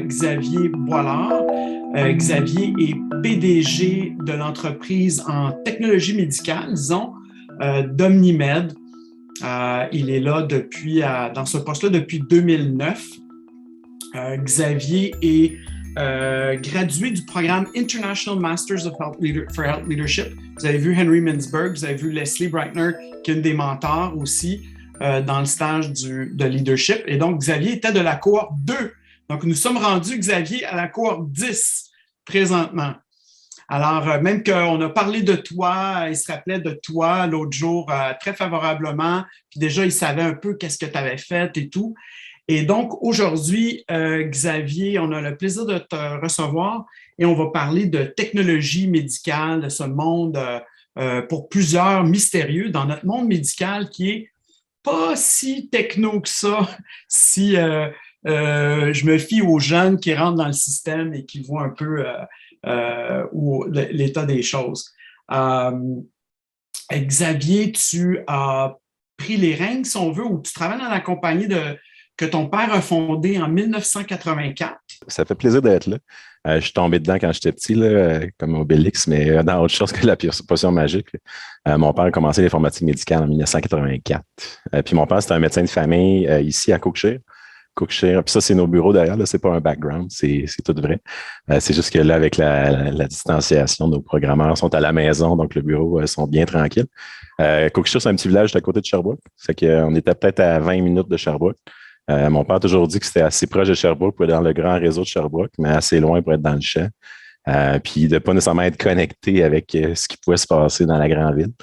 Xavier Boilard. Xavier est PDG de l'entreprise en technologie médicale, disons, d'Omnimed. Il est là dans ce poste-là depuis 2009. Xavier est gradué du programme International Masters for Health Leadership. Vous avez vu Henry Mintzberg, vous avez vu Leslie Breitner, qui est une des mentors aussi dans le stage de leadership. Et donc, Xavier était de la cohorte 2. Donc, nous sommes rendus, Xavier, à la cohorte 10 présentement. Alors, même qu'on a parlé de toi, il se rappelait de toi l'autre jour très favorablement, puis déjà, il savait un peu qu'est-ce que tu avais fait et tout. Et donc, aujourd'hui, Xavier, on a le plaisir de te recevoir et on va parler de technologie médicale, de ce monde pour plusieurs mystérieux dans notre monde médical qui est pas si techno que ça, si je me fie aux jeunes qui rentrent dans le système et qui voient un peu l'état des choses. Xavier, tu as pris les rênes, si on veut, ou tu travailles dans la compagnie que ton père a fondée en 1984. Ça fait plaisir d'être là. Je suis tombé dedans quand j'étais petit, là, comme Obélix, mais dans autre chose que la potion magique. Mon père a commencé l'informatique médicale en 1984. Puis mon père, c'était un médecin de famille ici à Cookshire. Puis ça, c'est nos bureaux derrière. Là, c'est pas un background, c'est tout vrai. C'est juste que là, avec la distanciation, nos programmeurs sont à la maison, donc le bureau sont bien tranquilles. Cookshire, c'est un petit village à côté de Sherbrooke. Fait qu'on était peut-être à 20 minutes de Sherbrooke. Mon père a toujours dit que c'était assez proche de Sherbrooke pour être dans le grand réseau de Sherbrooke, mais assez loin pour être dans le champ. Puis de ne pas nécessairement être connecté avec ce qui pouvait se passer dans la grande ville.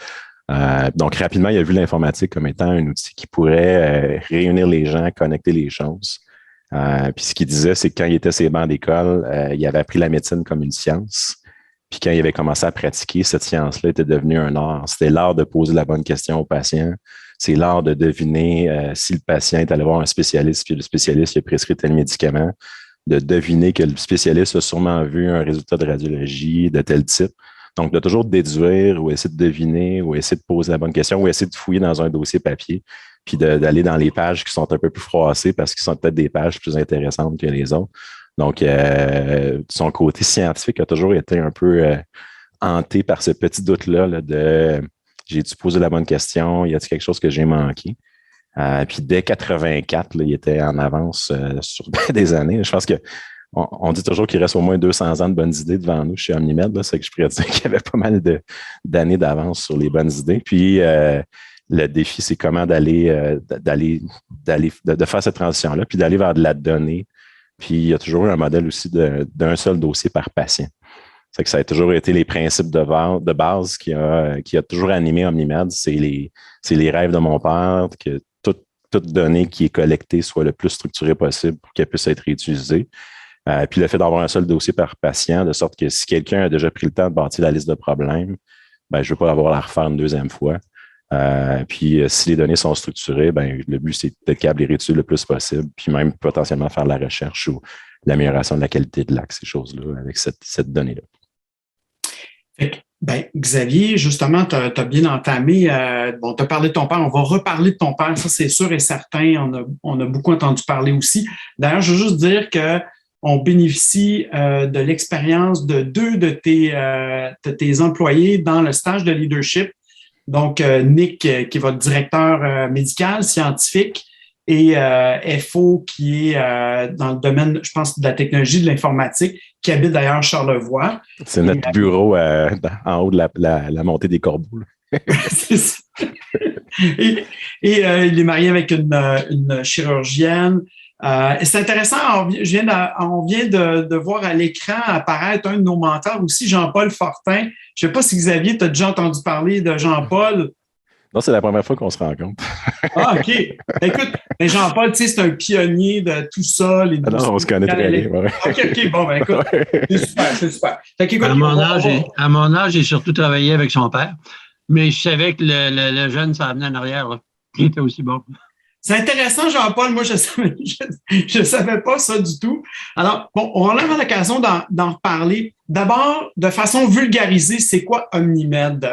Donc, rapidement, il a vu l'informatique comme étant un outil qui pourrait réunir les gens, connecter les choses. Puis ce qu'il disait, c'est que quand il était sur les bancs d'école, il avait appris la médecine comme une science. Puis quand il avait commencé à pratiquer, cette science-là était devenue un art. C'était l'art de poser la bonne question au patient. C'est l'art de deviner si le patient est allé voir un spécialiste, puis le spécialiste lui a prescrit tel médicament, de deviner que le spécialiste a sûrement vu un résultat de radiologie de tel type. Donc, de toujours déduire ou essayer de deviner ou essayer de poser la bonne question ou essayer de fouiller dans un dossier papier, puis d'aller dans les pages qui sont un peu plus froissées parce qu'ils sont peut-être des pages plus intéressantes que les autres. Donc, son côté scientifique a toujours été un peu hanté par ce petit doute-là là, de j'ai-tu posé la bonne question? Y a-t-il quelque chose que j'ai manqué? Puis dès 84, là, il était en avance sur des années. Je pense que on dit toujours qu'il reste au moins 200 ans de bonnes idées devant nous chez Omnimed. C'est que je pourrais dire qu'il y avait pas mal d'années d'avance sur les bonnes idées. Puis le défi, c'est comment de faire cette transition-là, puis d'aller vers de la donnée. Puis il y a toujours eu un modèle aussi d'un seul dossier par patient. C'est que ça a toujours été les principes de base qui a toujours animé Omnimed. C'est les rêves de mon père, que toute donnée qui est collectée soit le plus structurée possible pour qu'elle puisse être réutilisée. Puis le fait d'avoir un seul dossier par patient, de sorte que si quelqu'un a déjà pris le temps de bâtir la liste de problèmes, ben, je ne veux pas avoir à la refaire une deuxième fois. Puis si les données sont structurées, ben, le but, c'est d'être capable de les réutiliser le plus possible, puis même potentiellement faire de la recherche ou l'amélioration de la qualité de l'acte, ces choses-là, avec cette donnée-là. Ben, Xavier, justement, tu as bien entamé, tu as parlé de ton père, on va reparler de ton père, ça c'est sûr et certain, on a beaucoup entendu parler aussi. D'ailleurs, je veux juste dire qu'on bénéficie de l'expérience de deux de tes employés dans le stage de leadership. Donc, Nick, qui est votre directeur médical, scientifique, et FO, qui est dans le domaine, je pense, de la technologie, de l'informatique, qui habite d'ailleurs Charlevoix. C'est notre bureau en haut de la montée des Corbeaux. C'est ça. Et il est marié avec une chirurgienne. C'est intéressant, on vient de voir à l'écran apparaître un de nos mentors aussi, Jean-Paul Fortin. Je ne sais pas si Xavier, tu as déjà entendu parler de Jean-Paul. Non, c'est la première fois qu'on se rencontre. Ah, OK. Écoute, mais Jean-Paul, tu sais, c'est un pionnier de tout ça. Non, on se connaît très bien. Ouais. OK. Bon, ben écoute, c'est super. Fait à mon âge, j'ai surtout travaillé avec son père, mais je savais que le jeune s'en venait en arrière. Là. Il était aussi bon. C'est intéressant, Jean-Paul. Moi, je savais pas ça du tout. Alors, bon, on va avoir l'occasion d'en reparler. D'abord, de façon vulgarisée, c'est quoi Omnimed?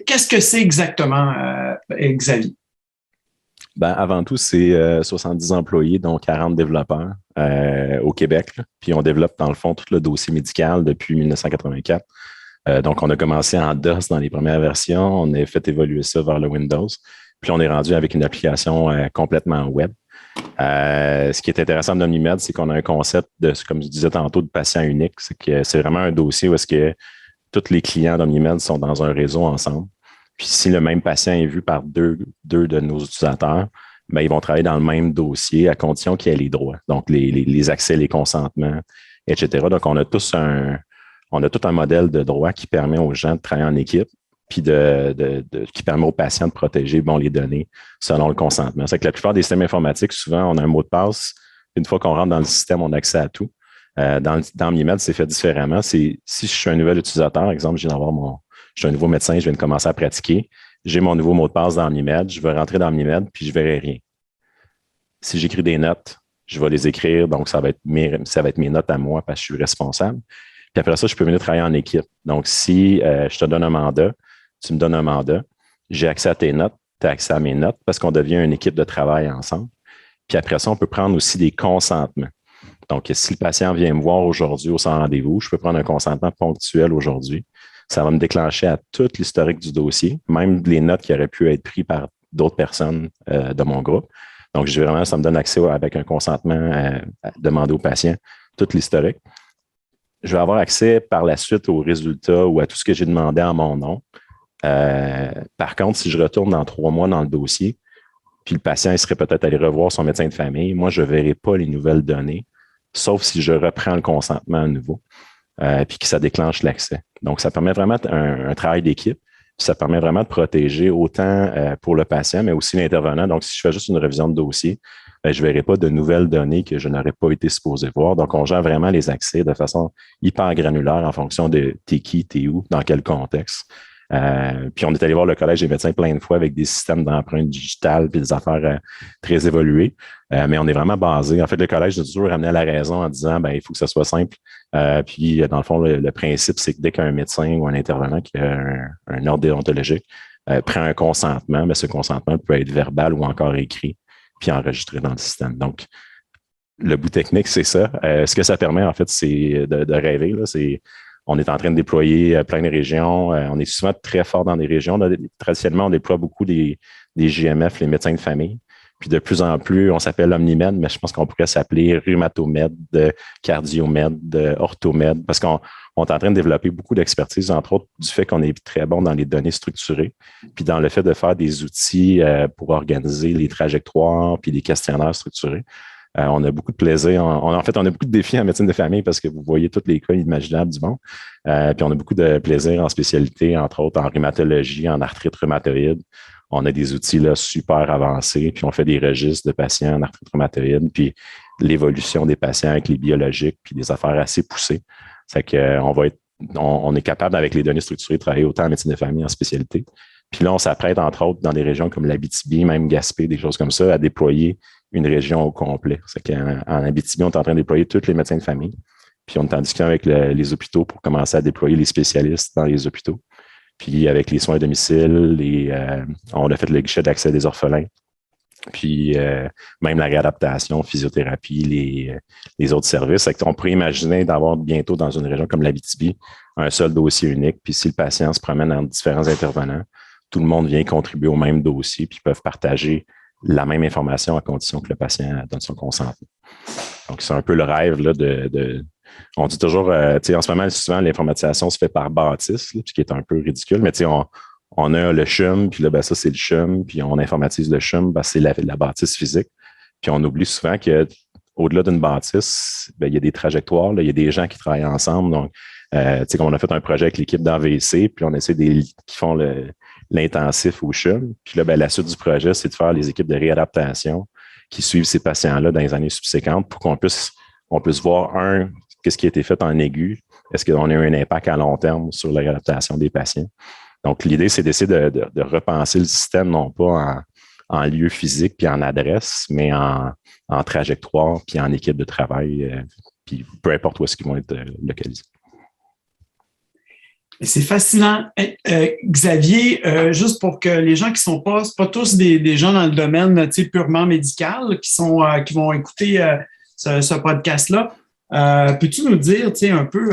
Qu'est-ce que c'est exactement, Xavier? Ben, avant tout, c'est 70 employés, dont 40 développeurs au Québec. Là. Puis on développe, dans le fond, tout le dossier médical depuis 1984. Donc, on a commencé en DOS dans les premières versions. On a fait évoluer ça vers le Windows. Puis on est rendu avec une application complètement web. Ce qui est intéressant d'Omnimed, c'est qu'on a un concept de, comme je disais tantôt, de patient unique. C'est que c'est vraiment un dossier où est-ce que tous les clients d'Omnimed sont dans un réseau ensemble. Puis si le même patient est vu par deux de nos utilisateurs, ben, ils vont travailler dans le même dossier à condition qu'il y ait les droits. Donc, les accès, les consentements, etc. Donc, on a tout un modèle de droit qui permet aux gens de travailler en équipe, puis qui permet aux patients de protéger les données selon le consentement. C'est que la plupart des systèmes informatiques, souvent, on a un mot de passe. Une fois qu'on rentre dans le système, on a accès à tout. Dans Omnimed, c'est fait différemment. Si je suis un nouvel utilisateur, par exemple, je suis un nouveau médecin, je viens de commencer à pratiquer, j'ai mon nouveau mot de passe dans Omnimed, je vais rentrer dans Omnimed, puis je ne verrai rien. Si j'écris des notes, je vais les écrire, donc ça va être mes notes à moi parce que je suis responsable. Puis après ça, je peux venir travailler en équipe. Donc, si je te donne un mandat, tu me donnes un mandat, j'ai accès à tes notes, tu as accès à mes notes parce qu'on devient une équipe de travail ensemble. Puis après ça, on peut prendre aussi des consentements. Donc, si le patient vient me voir aujourd'hui au sans rendez-vous, je peux prendre un consentement ponctuel aujourd'hui. Ça va me déclencher à tout l'historique du dossier, même les notes qui auraient pu être prises par d'autres personnes de mon groupe. Donc, ça me donne accès avec un consentement demandé au patient, tout l'historique. Je vais avoir accès par la suite aux résultats ou à tout ce que j'ai demandé en mon nom. Par contre, si je retourne dans 3 mois dans le dossier, puis le patient il serait peut-être allé revoir son médecin de famille, moi, je ne verrai pas les nouvelles données, sauf si je reprends le consentement à nouveau, puis que ça déclenche l'accès. Donc, ça permet vraiment un travail d'équipe, puis ça permet vraiment de protéger autant pour le patient, mais aussi l'intervenant. Donc, si je fais juste une révision de dossier, je ne verrai pas de nouvelles données que je n'aurais pas été supposé voir. Donc, on gère vraiment les accès de façon hyper granulaire en fonction de t'es qui, t'es où, dans quel contexte. Puis on est allé voir le Collège des médecins plein de fois avec des systèmes d'empreintes digitales puis des affaires très évoluées. Mais on est vraiment basé. En fait, le Collège nous a toujours ramené à la raison en disant il faut que ça soit simple. Puis, dans le fond, le principe, c'est que dès qu'un médecin ou un intervenant qui a un ordre déontologique prend un consentement, mais ce consentement peut être verbal ou encore écrit, puis enregistré dans le système. Donc, le bout technique, c'est ça. Ce que ça permet, en fait, c'est de rêver. Là, on est en train de déployer plein de régions. On est souvent très fort dans des régions. Là, traditionnellement, on déploie beaucoup des JMF, les médecins de famille. Puis de plus en plus, on s'appelle Omnimed, mais je pense qu'on pourrait s'appeler Rhumatomed, Cardiomed, Orthomed, parce qu'on est en train de développer beaucoup d'expertise, entre autres du fait qu'on est très bon dans les données structurées, puis dans le fait de faire des outils pour organiser les trajectoires, puis des questionnaires structurés. On a beaucoup de plaisir. En fait, on a beaucoup de défis en médecine de famille parce que vous voyez tous les cas imaginables du monde. Puis on a beaucoup de plaisir en spécialité, entre autres en rhumatologie, en arthrite rhumatoïde. On a des outils là, super avancés, puis on fait des registres de patients en arthrite rhumatoïde, puis l'évolution des patients avec les biologiques, puis des affaires assez poussées. C'est on est capable, avec les données structurées, de travailler autant en médecine de famille en spécialité. Puis là, on s'apprête, entre autres, dans des régions comme l'Abitibi, même Gaspé, des choses comme ça, à déployer une région au complet. C'est qu'en Abitibi, on est en train de déployer tous les médecins de famille. Puis on est en discussion avec les hôpitaux pour commencer à déployer les spécialistes dans les hôpitaux. Puis avec les soins à domicile, on a fait le guichet d'accès des orphelins. Puis même la réadaptation, physiothérapie, les autres services. On pourrait imaginer d'avoir bientôt dans une région comme l'Abitibi un seul dossier unique. Puis si le patient se promène entre différents intervenants, tout le monde vient contribuer au même dossier, puis ils peuvent partager la même information à condition que le patient donne son consentement. Donc, c'est un peu le rêve là, on dit toujours, en ce moment, souvent, l'informatisation se fait par bâtisse, là, ce qui est un peu ridicule, mais on a le CHUM, puis là, ça, c'est le CHUM, puis on informatise le CHUM, c'est la bâtisse physique. Puis on oublie souvent qu'au-delà d'une bâtisse, il y a des trajectoires, là, il y a des gens qui travaillent ensemble. Donc, comme on a fait un projet avec l'équipe d'AVC, puis on essaie qui font l'intensif au CHUM. Puis là, la suite du projet, c'est de faire les équipes de réadaptation qui suivent ces patients-là dans les années subséquentes pour qu'on puisse voir, qu'est-ce qui a été fait en aigu, est-ce qu'on a eu un impact à long terme sur la réadaptation des patients. Donc, l'idée, c'est d'essayer de repenser le système, non pas en lieu physique puis en adresse, mais en trajectoire puis en équipe de travail, puis peu importe où est-ce qu'ils vont être localisés. C'est fascinant. Xavier, juste pour que les gens qui sont pas, c'est pas tous des gens dans le domaine purement médical qui vont écouter ce podcast-là. Peux-tu nous dire un peu,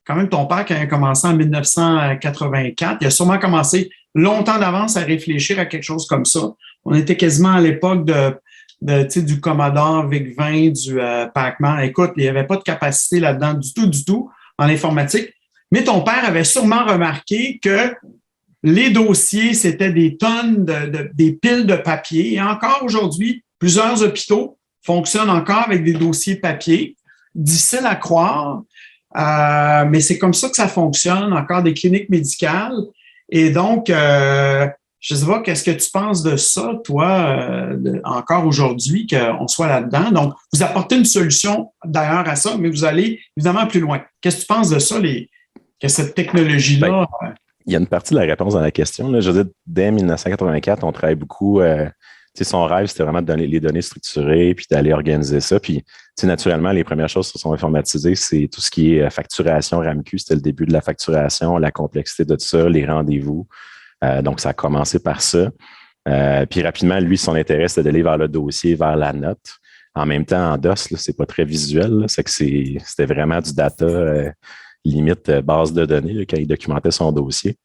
quand même, ton père, quand il a commencé en 1984, il a sûrement commencé longtemps d'avance à réfléchir à quelque chose comme ça. On était quasiment à l'époque du Commodore VIC-20, du Pac-Man. Écoute, il n'y avait pas de capacité là-dedans du tout, en informatique. Mais ton père avait sûrement remarqué que les dossiers, c'était des tonnes, des piles de papier. Et encore aujourd'hui, plusieurs hôpitaux fonctionnent encore avec des dossiers papier. Difficile à croire, mais c'est comme ça que ça fonctionne, encore des cliniques médicales. Et donc, je ne sais pas, qu'est-ce que tu penses de ça, toi, encore aujourd'hui, qu'on soit là-dedans? Donc, vous apportez une solution d'ailleurs à ça, mais vous allez évidemment plus loin. Qu'est-ce que tu penses de ça, que cette technologie-là? Il y a une partie de la réponse dans la question. Là. Je veux dire, dès 1984, on travaille beaucoup. Son rêve, c'était vraiment de donner les données structurées puis d'aller organiser ça. Puis, naturellement, les premières choses qui sont informatisées, c'est tout ce qui est facturation RAMQ. C'était le début de la facturation, la complexité de tout ça, les rendez-vous. Donc, ça a commencé par ça. Puis, rapidement, lui, son intérêt, c'était d'aller vers le dossier, vers la note. En même temps, en DOS, c'est pas très visuel. Là, c'est que c'était vraiment du data limite base de données là, quand il documentait son dossier.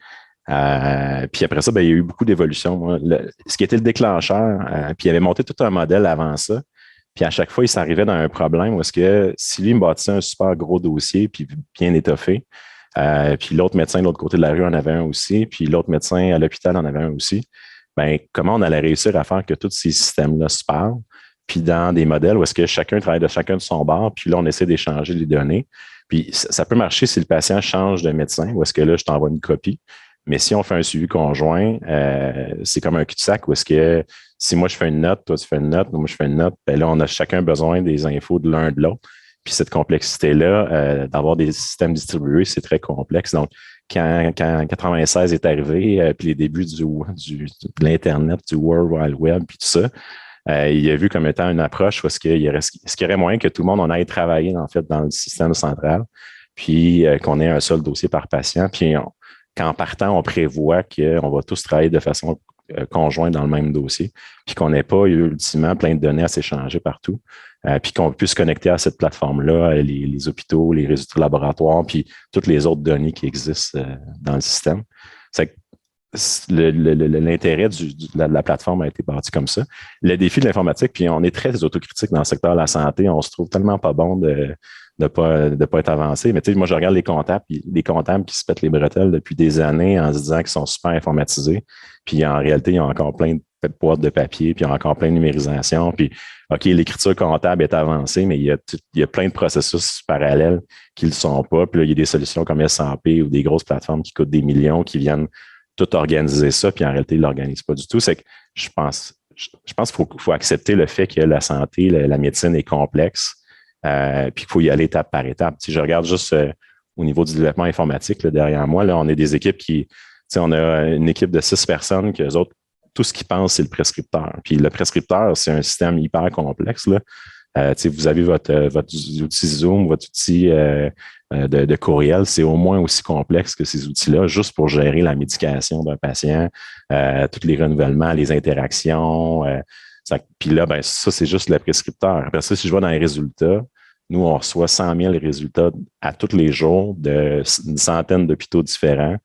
Puis après ça, il y a eu beaucoup d'évolutions. Ce qui était le déclencheur, puis il avait monté tout un modèle avant ça. Puis à chaque fois, il s'arrivait dans un problème où est-ce que si lui me bâtissait un super gros dossier puis bien étoffé, puis l'autre médecin de l'autre côté de la rue en avait un aussi, puis l'autre médecin à l'hôpital en avait un aussi, comment on allait réussir à faire que tous ces systèmes-là se parlent, puis dans des modèles où est-ce que chacun travaille de chacun de son bord, puis là, on essaie d'échanger les données. Puis ça peut marcher si le patient change de médecin, ou est-ce que là, je t'envoie une copie. Mais si on fait un suivi conjoint, c'est comme un cul-de-sac où est-ce que si moi je fais une note, toi tu fais une note, moi je fais une note, là, on a chacun besoin des infos de l'un de l'autre. Puis cette complexité-là, d'avoir des systèmes distribués, c'est très complexe. Donc, quand 96 est arrivé, puis les débuts de l'Internet, du World Wide Web, puis tout ça, il a vu comme étant une approche où est-ce qu'il y aurait moyen que tout le monde en aille travailler en fait dans le système central, puis qu'on ait un seul dossier par patient, puis qu'en partant, on prévoit qu'on va tous travailler de façon conjointe dans le même dossier, puis qu'on n'ait pas ultimement plein de données à s'échanger partout, puis qu'on puisse se connecter à cette plateforme-là, les hôpitaux, les résultats laboratoires, puis toutes les autres données qui existent dans le système. C'est que l'intérêt de la plateforme a été bâti comme ça. Le défi de l'informatique, puis on est très autocritique dans le secteur de la santé, on se trouve tellement pas bon de pas être avancé. Mais tu sais, moi, je regarde les comptables qui se pètent les bretelles depuis des années en se disant qu'ils sont super informatisés. Puis en réalité, ils ont encore plein de boîtes de papier, puis ils ont encore plein de numérisation. Puis, OK, l'écriture comptable est avancée, mais il y a plein de processus parallèles qui ne le sont pas. Puis là, il y a des solutions comme SAP ou des grosses plateformes qui coûtent des millions, qui viennent tout organiser ça, puis en réalité, ils ne l'organisent pas du tout. C'est que je pense qu'il faut accepter le fait que la santé, la médecine est complexe. Puis qu'il faut y aller étape par étape. Si je regarde juste au niveau du développement informatique, là, derrière moi, là, on est des équipes on a une équipe de 6 personnes que eux autres, tout ce qu'ils pensent, c'est le prescripteur. Puis le prescripteur, c'est un système hyper complexe. Là. Vous avez votre outil Zoom, votre outil de courriel, c'est au moins aussi complexe que ces outils-là, juste pour gérer la médication d'un patient, tous les renouvellements, les interactions. Puis là, ça, c'est juste le prescripteur. Après ça, si je vais dans les résultats, nous, on reçoit 100 000 résultats à tous les jours d'une centaine d'hôpitaux différents,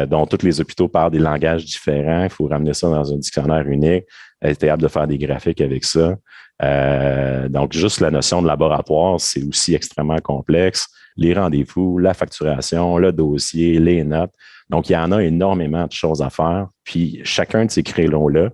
dont tous les hôpitaux parlent des langages différents. Il faut ramener ça dans un dictionnaire unique, être capable de faire des graphiques avec ça. Donc, juste la notion de laboratoire, c'est aussi extrêmement complexe. Les rendez-vous, la facturation, le dossier, les notes. Donc, il y en a énormément de choses à faire. Puis, chacun de ces créneaux-là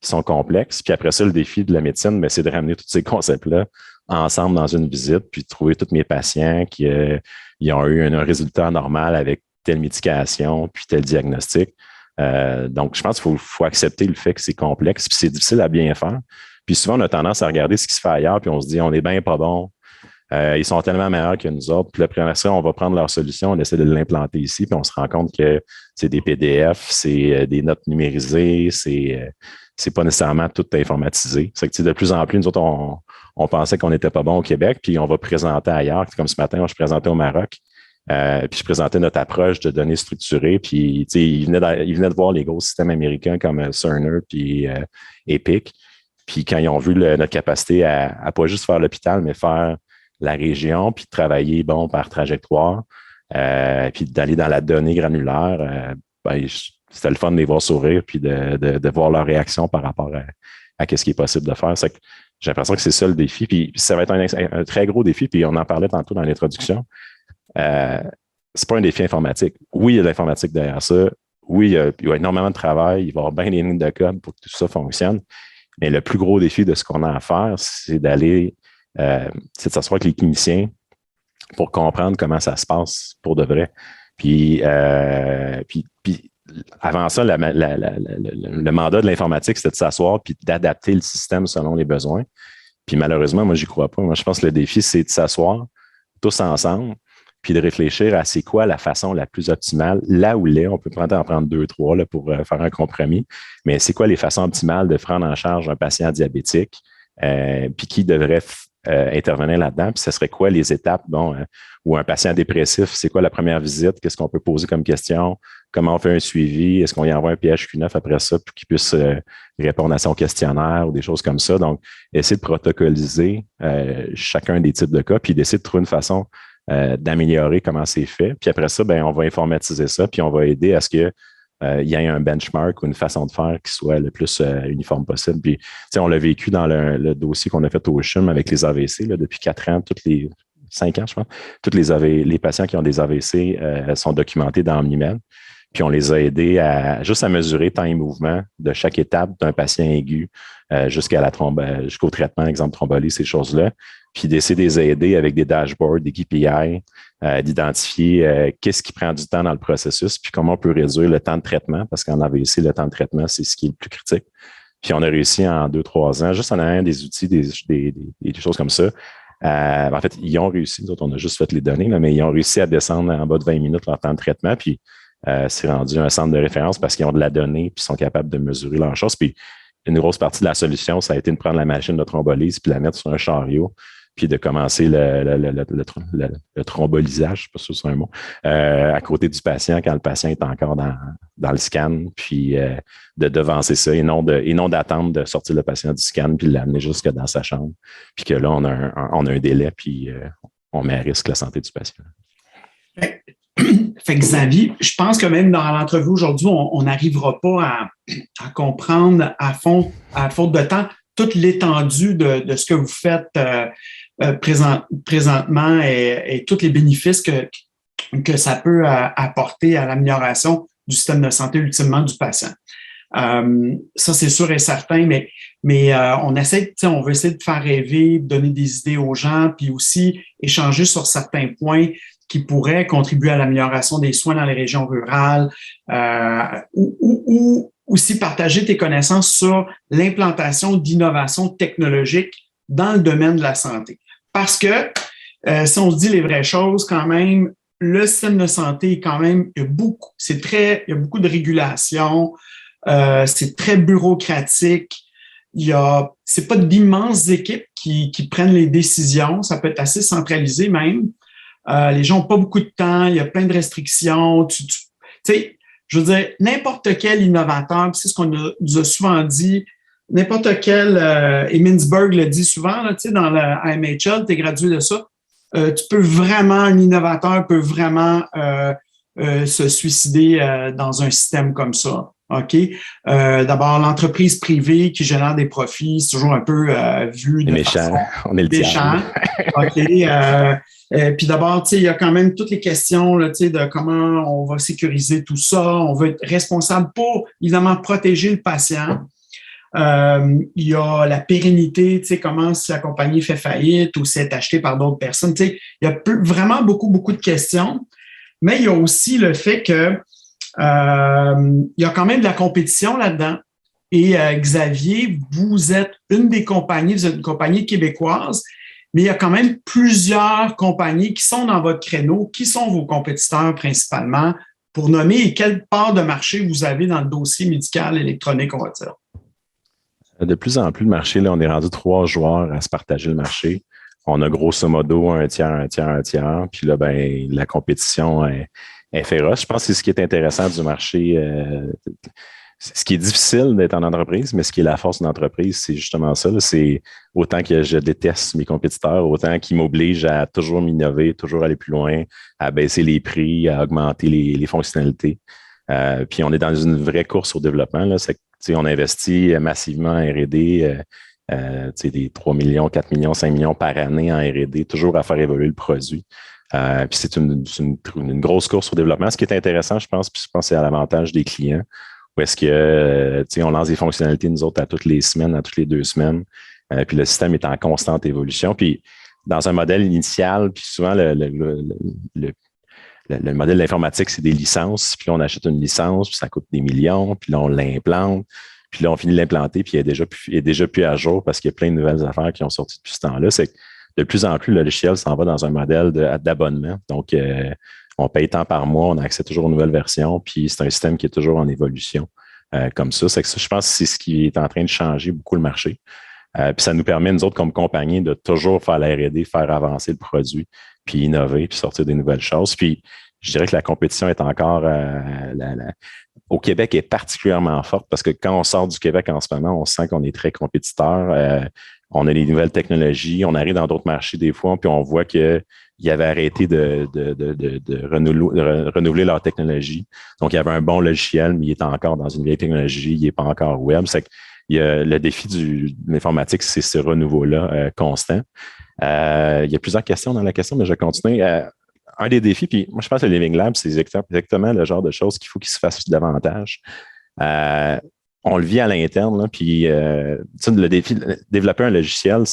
qui sont complexes. Puis après ça, le défi de la médecine, c'est de ramener tous ces concepts-là ensemble dans une visite, puis de trouver tous mes patients qui ont eu un résultat normal avec telle médication, puis tel diagnostic. Donc, je pense qu'il faut accepter le fait que c'est complexe, puis c'est difficile à bien faire. Puis souvent, on a tendance à regarder ce qui se fait ailleurs, puis on se dit, on est bien pas bon. Ils sont tellement meilleurs que nous autres. Puis après ça, on va prendre leur solution, on essaie de l'implanter ici, puis on se rend compte que c'est des PDF, c'est des notes numérisées, c'est pas nécessairement tout informatisé. C'est que de plus en plus, nous autres, on pensait qu'on n'était pas bon au Québec, puis on va présenter ailleurs. Comme ce matin, je présentais au Maroc, Puis je présentais notre approche de données structurées. Puis il venait de voir les gros systèmes américains comme Cerner puis Epic. Puis quand ils ont vu notre capacité à pas juste faire l'hôpital, mais faire la région, puis de travailler par trajectoire, puis d'aller dans la donnée granulaire, c'était le fun de les voir sourire, puis de voir leur réaction par rapport à ce qui est possible de faire. J'ai l'impression que c'est ça le défi. Puis ça va être un très gros défi, puis on en parlait tantôt dans l'introduction. C'est pas un défi informatique. Oui, il y a de l'informatique derrière ça. Oui, il y a énormément de travail. Il va y avoir bien des lignes de code pour que tout ça fonctionne. Mais le plus gros défi de ce qu'on a à faire, c'est c'est de s'asseoir avec les cliniciens pour comprendre comment ça se passe pour de vrai. Puis avant ça, le mandat de l'informatique, c'était de s'asseoir puis d'adapter le système selon les besoins. Puis malheureusement, moi, j'y crois pas. Moi, je pense que le défi, c'est de s'asseoir tous ensemble puis de réfléchir à c'est quoi la façon la plus optimale, là où on peut en prendre 2, 3 là, pour faire un compromis, mais c'est quoi les façons optimales de prendre en charge un patient diabétique, puis qui devrait intervenir là-dedans, puis ce serait quoi les étapes, ou un patient dépressif, c'est quoi la première visite, qu'est-ce qu'on peut poser comme question, comment on fait un suivi, est-ce qu'on y envoie un PHQ-9 après ça pour qu'il puisse répondre à son questionnaire ou des choses comme ça. Donc, essayer de protocoliser chacun des types de cas, puis d'essayer de trouver une façon d'améliorer comment c'est fait. Puis après ça, on va informatiser ça, puis on va aider à ce que il y ait un benchmark ou une façon de faire qui soit le plus uniforme possible. Puis, on l'a vécu dans le dossier qu'on a fait au CHUM avec les AVC là, depuis 4 ans, 5 ans, je pense. Les patients qui ont des AVC sont documentés dans Omnimed. Puis on les a aidés juste à mesurer temps et mouvement de chaque étape d'un patient aigu jusqu'au traitement, exemple thrombolyse, ces choses-là. Puis d'essayer de les aider avec des dashboards, des KPI, d'identifier qu'est-ce qui prend du temps dans le processus, puis comment on peut réduire le temps de traitement, parce qu'en AVC, le temps de traitement, c'est ce qui est le plus critique. Puis on a réussi en 2-3 ans, juste en ayant des outils, des choses comme ça. En fait, ils ont réussi, nous autres, on a juste fait les données, là, mais ils ont réussi à descendre en bas de 20 minutes leur temps de traitement, puis c'est rendu un centre de référence parce qu'ils ont de la donnée puis sont capables de mesurer leurs choses. Puis une grosse partie de la solution, ça a été de prendre la machine de thrombolyse puis la mettre sur un chariot puis de commencer le thrombolysage, je ne sais pas si c'est un mot, à côté du patient quand le patient est encore dans le scan, puis de devancer ça et non d'attendre de sortir le patient du scan puis de l'amener jusque dans sa chambre. Puis que là, on a un délai puis on met à risque la santé du patient. Fait que Xavier, je pense que même dans l'entrevue aujourd'hui, on n'arrivera pas à comprendre à faute de temps toute l'étendue de ce que vous faites présentement et tous les bénéfices que ça peut apporter à l'amélioration du système de santé ultimement du patient. Ça, c'est sûr et certain, mais on veut essayer de faire rêver, de donner des idées aux gens, puis aussi échanger sur certains points qui pourraient contribuer à l'amélioration des soins dans les régions rurales, ou aussi partager tes connaissances sur l'implantation d'innovations technologiques dans le domaine de la santé. Parce que, si on se dit les vraies choses, quand même, le système de santé est quand même, il y a beaucoup de régulation, c'est très bureaucratique, c'est pas d'immenses équipes qui prennent les décisions, ça peut être assez centralisé même. Les gens n'ont pas beaucoup de temps, il y a plein de restrictions. Tu sais, je veux dire, n'importe quel innovateur, c'est ce qu'on nous a souvent dit, n'importe quel, et Mintzberg le dit souvent, là, tu sais, dans le AMHL, tu es gradué de ça, un innovateur peut vraiment se suicider dans un système comme ça. OK? D'abord, l'entreprise privée qui génère des profits, c'est toujours un peu vu de méchant. On est le méchant. OK? Puis d'abord, tu sais, il y a quand même toutes les questions là, tu sais, de comment on va sécuriser tout ça. On veut être responsable pour, évidemment, protéger le patient. Il y a la pérennité, tu sais, comment si la compagnie fait faillite ou si elle est achetée par d'autres personnes. Tu sais, il y a vraiment beaucoup de questions. Mais il y a aussi le fait que il y a quand même de la compétition là-dedans. Et Xavier, vous êtes une compagnie québécoise, mais il y a quand même plusieurs compagnies qui sont dans votre créneau. Qui sont vos compétiteurs principalement, pour nommer, et quelle part de marché vous avez dans le dossier médical électronique, on va dire? De plus en plus, le marché, là, on est rendu 3 joueurs à se partager le marché. On a grosso modo un tiers, un tiers, un tiers. Puis là, ben, la compétition est féroce. Je pense que c'est ce qui est intéressant du marché. Ce qui est difficile d'être en entreprise, mais ce qui est la force d'une entreprise, c'est justement ça. Là. C'est autant que je déteste mes compétiteurs, autant qu'ils m'obligent à toujours m'innover, toujours aller plus loin, à baisser les prix, à augmenter les fonctionnalités. Puis on est dans une vraie course au développement. Là. C'est, on investit massivement en R&D, des 3 millions, 4 millions, 5 millions par année en R&D, toujours à faire évoluer le produit. Puis c'est une grosse course au développement. Ce qui est intéressant, je pense, puis je pense que c'est à l'avantage des clients, où est-ce que on lance des fonctionnalités, nous autres, à toutes les semaines, à toutes les 2 semaines. Puis le système est en constante évolution. Puis dans un modèle initial, puis souvent le modèle d'informatique, c'est des licences. Puis là, on achète une licence, puis ça coûte des millions. Puis là, on l'implante. Puis là, on finit de l'implanter, puis il est déjà plus à jour parce qu'il y a plein de nouvelles affaires qui ont sorti depuis ce temps-là. C'est que de plus en plus, le logiciel s'en va dans un modèle d'abonnement. Donc, on paye tant par mois, on a accès toujours aux nouvelles versions, puis c'est un système qui est toujours en évolution comme ça. C'est que ça, je pense que c'est ce qui est en train de changer beaucoup le marché. Puis ça nous permet, nous autres, comme compagnie, de toujours faire la R&D, faire avancer le produit, puis innover, puis sortir des nouvelles choses. Puis je dirais que la compétition est encore au Québec est particulièrement forte parce que quand on sort du Québec en ce moment, on sent qu'on est très compétiteur. On a les nouvelles technologies, on arrive dans d'autres marchés des fois, puis on voit qu'ils avaient arrêté de renouveler leur technologie. Donc, il y avait un bon logiciel, mais il est encore dans une vieille technologie, il n'est pas encore web. C'est que le défi de l'informatique, c'est ce renouveau-là constant. Il y a plusieurs questions dans la question, mais je vais continuer. Un des défis, puis moi, je pense que le Living Lab, c'est exactement le genre de choses qu'il faut qu'il se fasse davantage. On le vit à l'interne, là, puis le défi de développer un logiciel,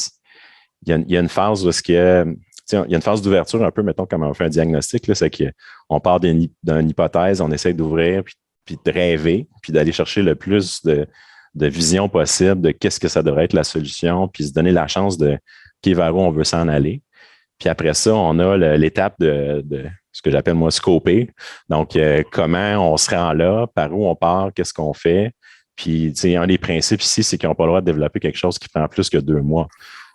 il y a une phase où il y a une phase d'ouverture un peu, mettons, comme on fait un diagnostic, là, c'est qu'on part d'une hypothèse, on essaie d'ouvrir, puis de rêver, puis d'aller chercher le plus de vision possible de qu'est-ce que ça devrait être la solution, puis se donner la chance de vers où on veut s'en aller. Puis après ça, on a l'étape de ce que j'appelle, moi, scoper. Donc, comment on se rend là, par où on part, qu'est-ce qu'on fait. Puis, un des principes ici, c'est qu'on n'a pas le droit de développer quelque chose qui prend plus que 2 mois.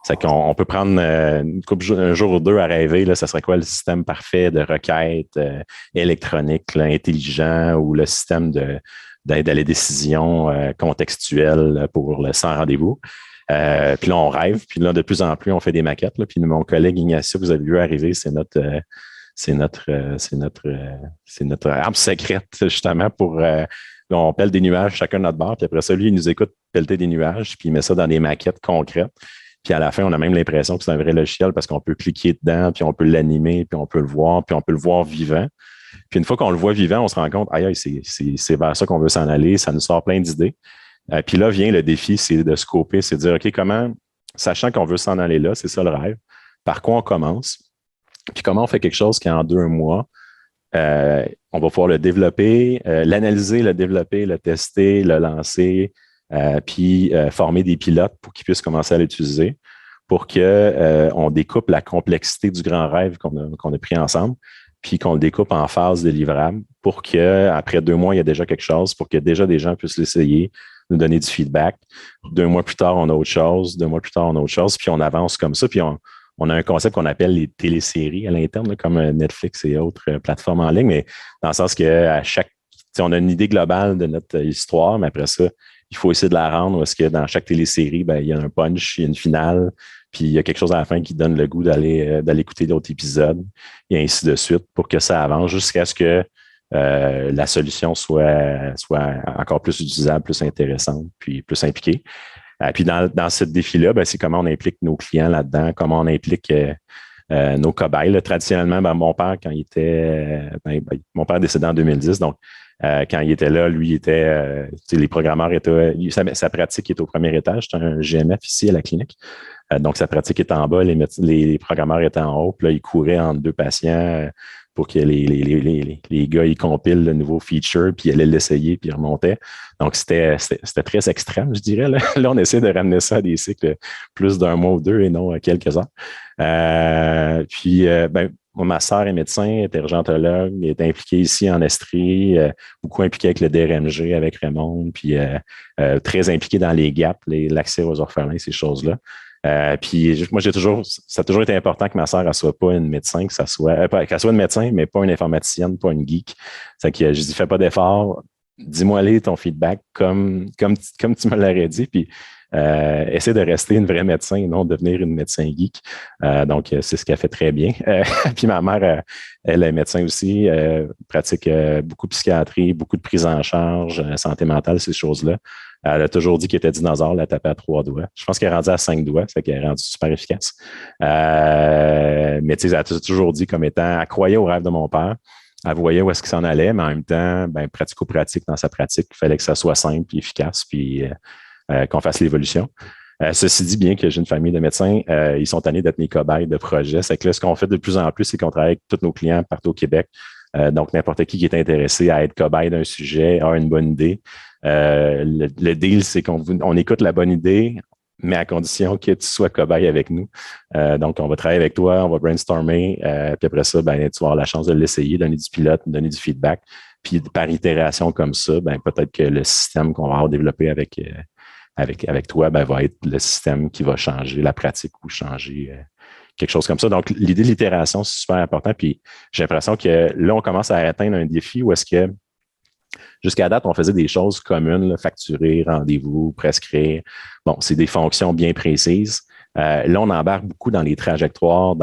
C'est qu'on peut prendre un jour ou 2 à rêver, là, ça serait quoi le système parfait de requête électronique, là, intelligent, ou le système d'aide à la décision contextuelle pour le sans rendez-vous. Puis là, on rêve. Puis là, de plus en plus, on fait des maquettes. Là. Puis mon collègue Ignacio, vous avez vu arriver, c'est notre arme secrète, justement, pour on pèle des nuages chacun de notre bord. Puis après ça, lui, il nous écoute pelleter des nuages, puis il met ça dans des maquettes concrètes. Puis à la fin, on a même l'impression que c'est un vrai logiciel parce qu'on peut cliquer dedans, puis on peut l'animer, puis on peut le voir, puis on peut le voir vivant. Puis une fois qu'on le voit vivant, on se rend compte, aïe, c'est vers ça qu'on veut s'en aller. Ça nous sort plein d'idées. Puis là vient le défi, c'est de scoper, c'est de dire, OK, comment, sachant qu'on veut s'en aller là, c'est ça le rêve, par quoi on commence, puis comment on fait quelque chose qui en 2 mois, on va pouvoir le développer, l'analyser, le développer, le tester, le lancer, puis former des pilotes pour qu'ils puissent commencer à l'utiliser, pour qu'on découpe la complexité du grand rêve qu'on a pris ensemble, puis qu'on le découpe en phases de livrables pour qu'après 2 mois, il y a déjà quelque chose, pour que déjà des gens puissent l'essayer, nous donner du feedback. 2 mois plus tard, on a autre chose. 2 mois plus tard, on a autre chose. Puis on avance comme ça. Puis on a un concept qu'on appelle les téléséries à l'interne, là, comme Netflix et autres plateformes en ligne, mais dans le sens qu'à on a une idée globale de notre histoire, mais après ça, il faut essayer de la rendre parce que dans chaque télésérie, ben, il y a un punch, il y a une finale, puis il y a quelque chose à la fin qui donne le goût d'aller écouter d'autres épisodes, et ainsi de suite, pour que ça avance jusqu'à ce que la solution soit encore plus utilisable, plus intéressante, puis plus impliquée. Puis dans ce défi-là, ben, c'est comment on implique nos clients là-dedans, comment on implique nos cobayes. Là, traditionnellement, ben, mon père, quand il était... mon père est décédé en 2010, donc quand il était là, lui, les programmeurs étaient... Sa pratique est au premier étage, c'est un GMF ici à la clinique. Donc, sa pratique est en bas, les programmeurs étaient en haut, puis là, il courait entre 2 patients pour que les gars, ils compilent le nouveau feature, puis ils allaient l'essayer, puis ils remontaient. Donc, c'était très extrême, je dirais. Là, on essaie de ramener ça à des cycles plus d'1 mois ou 2 et non à quelques heures. Ma sœur est médecin, est urgentologue, elle est impliquée ici en Estrie, beaucoup impliquée avec le DRMG, avec Raymond, puis très impliquée dans les gaps, l'accès aux orphelins, ces choses-là. Puis moi, ça a toujours été important que ma sœur, elle soit pas une médecin, qu'elle soit une médecin, mais pas une informaticienne, pas une geek. C'est que je dis, fais pas d'effort, dis-moi ton feedback comme tu me l'aurais dit, puis essaie de rester une vraie médecin et non devenir une médecin geek. Donc, c'est ce qu'elle fait très bien. Puis ma mère, elle est médecin aussi, pratique beaucoup de psychiatrie, beaucoup de prise en charge, santé mentale, ces choses-là. Elle a toujours dit qu'elle était dinosaure, elle a tapé à 3 doigts. Je pense qu'elle est rendue à 5 doigts, c'est qu'elle est rendue super efficace. Mais tu sais, elle a toujours dit comme étant, elle croyait au rêve de mon père. Elle voyait où est-ce qu'il s'en allait, mais en même temps, ben, pratico-pratique dans sa pratique, il fallait que ça soit simple et efficace, puis qu'on fasse l'évolution. Ceci dit, bien que j'ai une famille de médecins, ils sont tannés d'être mes cobayes de projet. C'est que là, ce qu'on fait de plus en plus, c'est qu'on travaille avec tous nos clients partout au Québec. Donc, n'importe qui est intéressé à être cobaye d'un sujet a une bonne idée. Le deal, c'est qu'on écoute la bonne idée, mais à condition que tu sois cobaye avec nous. Donc, on va travailler avec toi, on va brainstormer, puis après ça, ben, tu vas avoir la chance de l'essayer, donner du pilote, donner du feedback. Puis par itération comme ça, ben, peut-être que le système qu'on va avoir développé avec toi, ben, va être le système qui va changer la pratique ou changer quelque chose comme ça. Donc, l'idée de l'itération, c'est super important. Puis j'ai l'impression que là, on commence à atteindre un défi où est-ce que jusqu'à date, on faisait des choses communes, là, facturer, rendez-vous, prescrire. Bon, c'est des fonctions bien précises. Là, on embarque beaucoup dans les trajectoires,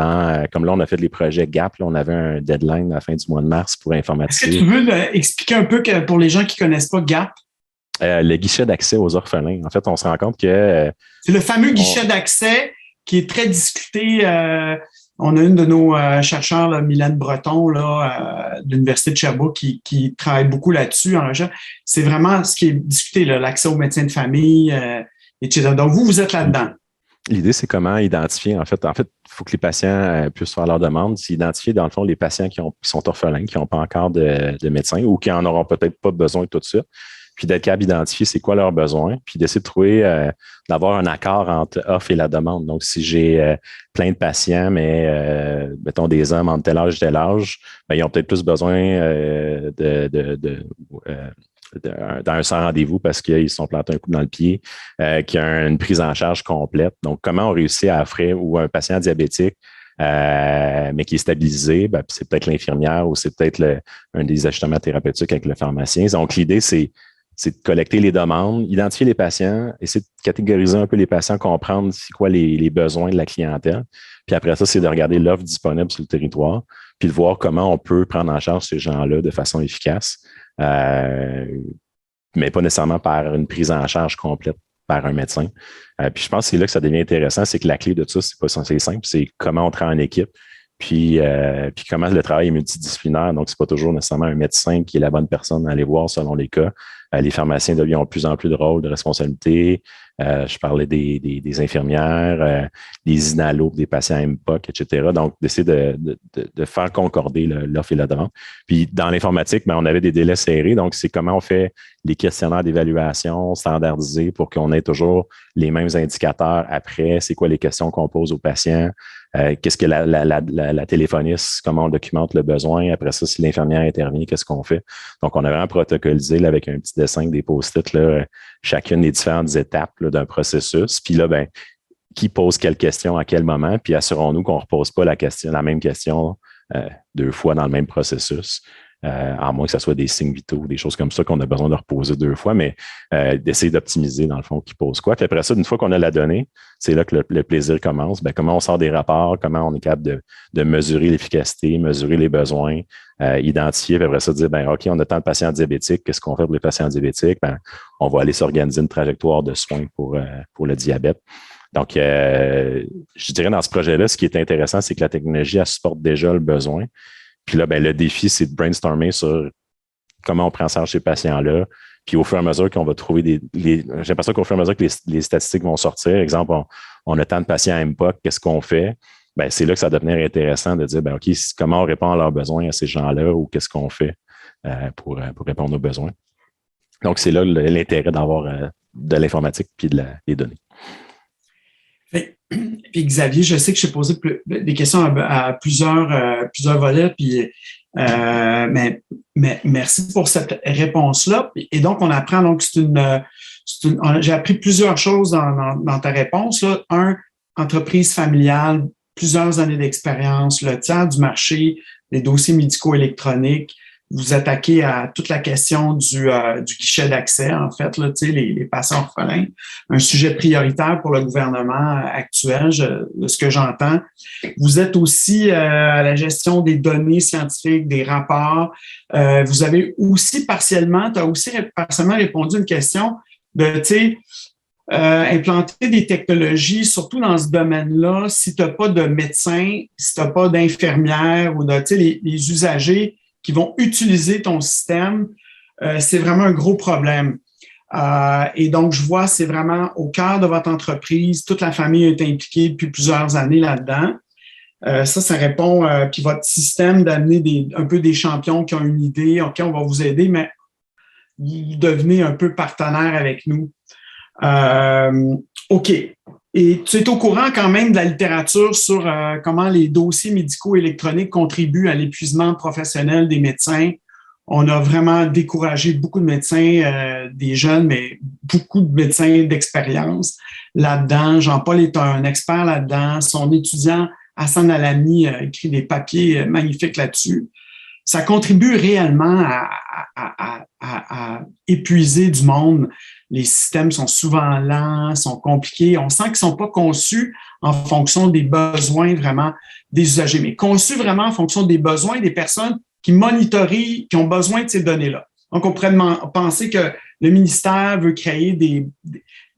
comme là, on a fait les projets GAP, là, on avait un deadline à la fin du mois de mars pour informatiser. Est-ce que tu veux expliquer un peu pour les gens qui ne connaissent pas GAP? Le guichet d'accès aux orphelins. En fait, on se rend compte que... c'est le fameux guichet d'accès qui est très discuté. On a une de nos chercheurs, là, Mylène Breton, là, de l'Université de Sherbrooke, qui travaille beaucoup là-dessus en recherche. C'est vraiment ce qui est discuté, là, l'accès aux médecins de famille, etc. Donc, vous êtes là-dedans. L'idée, c'est comment identifier. En fait, il faut que les patients puissent faire leur demande. C'est identifier, dans le fond, les patients qui sont orphelins, qui n'ont pas encore de médecin ou qui en auront peut-être pas besoin tout de suite. Puis d'être capable d'identifier c'est quoi leurs besoins, puis d'essayer de trouver, d'avoir un accord entre offre et la demande. Donc, si j'ai plein de patients, mais mettons des hommes entre tel âge et tel âge, ben, ils ont peut-être plus besoin d'un sans rendez-vous parce qu'ils se sont plantés un coup dans le pied, qu'il y a une prise en charge complète. Donc, comment on réussit à offrir ou un patient diabétique mais qui est stabilisé, ben, c'est peut-être l'infirmière ou c'est peut-être un des ajustements thérapeutiques avec le pharmacien. Donc, l'idée, c'est de collecter les demandes, identifier les patients, essayer de catégoriser un peu les patients, comprendre c'est quoi les besoins de la clientèle. Puis après ça, c'est de regarder l'offre disponible sur le territoire, puis de voir comment on peut prendre en charge ces gens-là de façon efficace, mais pas nécessairement par une prise en charge complète par un médecin. Puis je pense que c'est là que ça devient intéressant, c'est que la clé de tout ça, c'est simple, c'est comment on travaille en équipe. Puis comment le travail est multidisciplinaire. Donc, c'est pas toujours nécessairement un médecin qui est la bonne personne à aller voir selon les cas. Les pharmaciens ont de plus en plus de rôles, de responsabilités. Je parlais des infirmières, des inalos, des patients MPOC, etc. Donc, d'essayer de faire concorder l'offre et la demande. Puis, dans l'informatique, ben, on avait des délais serrés. Donc, c'est comment on fait les questionnaires d'évaluation standardisés pour qu'on ait toujours les mêmes indicateurs après. C'est quoi les questions qu'on pose aux patients? Qu'est-ce que la téléphoniste, comment on documente le besoin? Après ça, si l'infirmière intervient, qu'est-ce qu'on fait? Donc, on a vraiment protocolisé là, avec un petit dessin, des post-it, là, chacune des différentes étapes là, d'un processus. Puis là, ben, qui pose quelle question à quel moment? Puis assurons-nous qu'on ne repose pas la même question 2 fois dans le même processus. À moins que ce soit des signes vitaux, des choses comme ça qu'on a besoin de reposer 2 fois, mais d'essayer d'optimiser, dans le fond, qui pose quoi. Puis après ça, une fois qu'on a la donnée, c'est là que le plaisir commence. Ben, comment on sort des rapports, comment on est capable de mesurer l'efficacité, mesurer les besoins, identifier, puis après ça, dire, ben, OK, on a tant de patients diabétiques, qu'est-ce qu'on fait pour les patients diabétiques? Ben, on va aller s'organiser une trajectoire de soins pour le diabète. Donc, je dirais dans ce projet-là, ce qui est intéressant, c'est que la technologie, elle supporte déjà le besoin. Puis là, ben, le défi, c'est de brainstormer sur comment on prend en charge ces patients-là. Puis au fur et à mesure qu'on va trouver j'ai l'impression qu'au fur et à mesure que les statistiques vont sortir, exemple, on a tant de patients à MPOC, qu'est-ce qu'on fait? Ben, c'est là que ça va devenir intéressant de dire, ben, OK, comment on répond à leurs besoins à ces gens-là ou qu'est-ce qu'on fait pour répondre aux besoins. Donc, c'est là l'intérêt d'avoir de l'informatique puis des données. Puis Xavier, je sais que je t'ai posé des questions à plusieurs volets, puis mais merci pour cette réponse-là. Et donc, on apprend, donc j'ai appris plusieurs choses dans ta réponse. Là. entreprise familiale, plusieurs années d'expérience, le tiers du marché, les dossiers médicaux électroniques. Vous attaquez à toute la question du guichet d'accès, en fait, là, les patients orphelins, un sujet prioritaire pour le gouvernement actuel, de ce que j'entends. Vous êtes aussi à la gestion des données scientifiques, des rapports. Vous avez aussi partiellement répondu à une question de, implanter des technologies, surtout dans ce domaine-là, si tu n'as pas de médecin, si tu n'as pas d'infirmière ou de, les usagers qui vont utiliser ton système, c'est vraiment un gros problème. Et donc, je vois, c'est vraiment au cœur de votre entreprise. Toute la famille est impliquée depuis plusieurs années là-dedans. Ça répond. Puis votre système d'amener un peu des champions qui ont une idée. OK, on va vous aider, mais vous devenez un peu partenaire avec nous. OK. Et tu es au courant quand même de la littérature sur comment les dossiers médicaux électroniques contribuent à l'épuisement professionnel des médecins. On a vraiment découragé beaucoup de médecins, des jeunes, mais beaucoup de médecins d'expérience là-dedans. Jean-Paul est un expert là-dedans. Son étudiant, Hassan Alami, a écrit des papiers magnifiques là-dessus. Ça contribue réellement à épuiser du monde. Les systèmes sont souvent lents, sont compliqués. On sent qu'ils ne sont pas conçus en fonction des besoins vraiment des usagers, mais conçus vraiment en fonction des besoins des personnes qui monitorisent, qui ont besoin de ces données-là. Donc, on pourrait penser que le ministère veut créer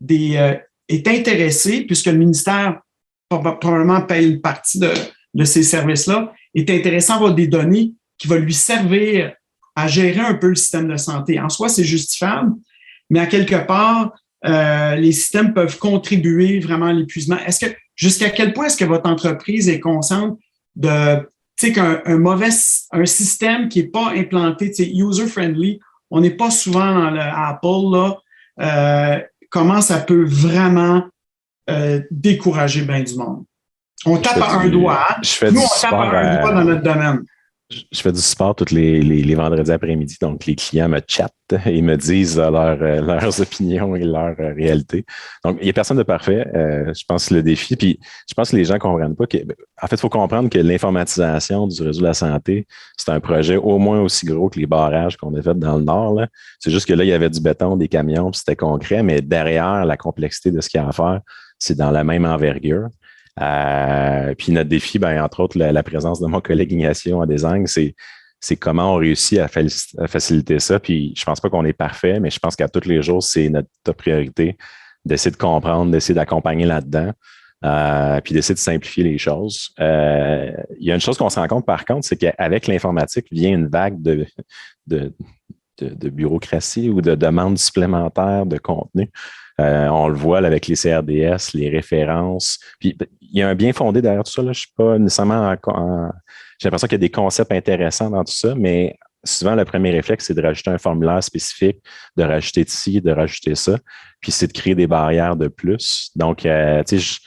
est intéressé, puisque le ministère probablement paye une partie de ces services-là, est intéressé à avoir des données qui vont lui servir à gérer un peu le système de santé. En soi, c'est justifiable, mais à quelque part, les systèmes peuvent contribuer vraiment à l'épuisement. Jusqu'à quel point est-ce que votre entreprise est consciente de, un système qui n'est pas implanté, user-friendly, on n'est pas souvent dans le Apple, là, comment ça peut vraiment décourager bien du monde? On tape à un doigt. Nous, on tape à un doigt dans notre domaine. Je fais du support tous les vendredis après-midi, donc les clients me chattent et me disent leurs opinions et leurs réalités. Donc, il n'y a personne de parfait. Je pense que le défi, puis je pense que les gens ne comprennent pas en fait, il faut comprendre que l'informatisation du réseau de la santé, c'est un projet au moins aussi gros que les barrages qu'on a fait dans le Nord, là. C'est juste que là, il y avait du béton, des camions, puis c'était concret, mais derrière, la complexité de ce qu'il y a à faire, c'est dans la même envergure. Puis notre défi, entre autres, la présence de mon collègue Ignacio en design, c'est comment on réussit à faciliter ça. Puis je pense pas qu'on est parfait, mais je pense qu'à tous les jours, c'est notre top priorité d'essayer de comprendre, d'essayer d'accompagner là-dedans, puis d'essayer de simplifier les choses. Il y a une chose qu'on se rend compte, par contre, c'est qu'avec l'informatique vient une vague de bureaucratie ou de demandes supplémentaires de contenu. On le voit là, avec les CRDS, les références. Puis il y a un bien fondé derrière tout ça. Là. Je suis pas nécessairement j'ai l'impression qu'il y a des concepts intéressants dans tout ça, mais souvent, le premier réflexe, c'est de rajouter un formulaire spécifique, de rajouter ci, de rajouter ça. Puis c'est de créer des barrières de plus. Donc, tu sais,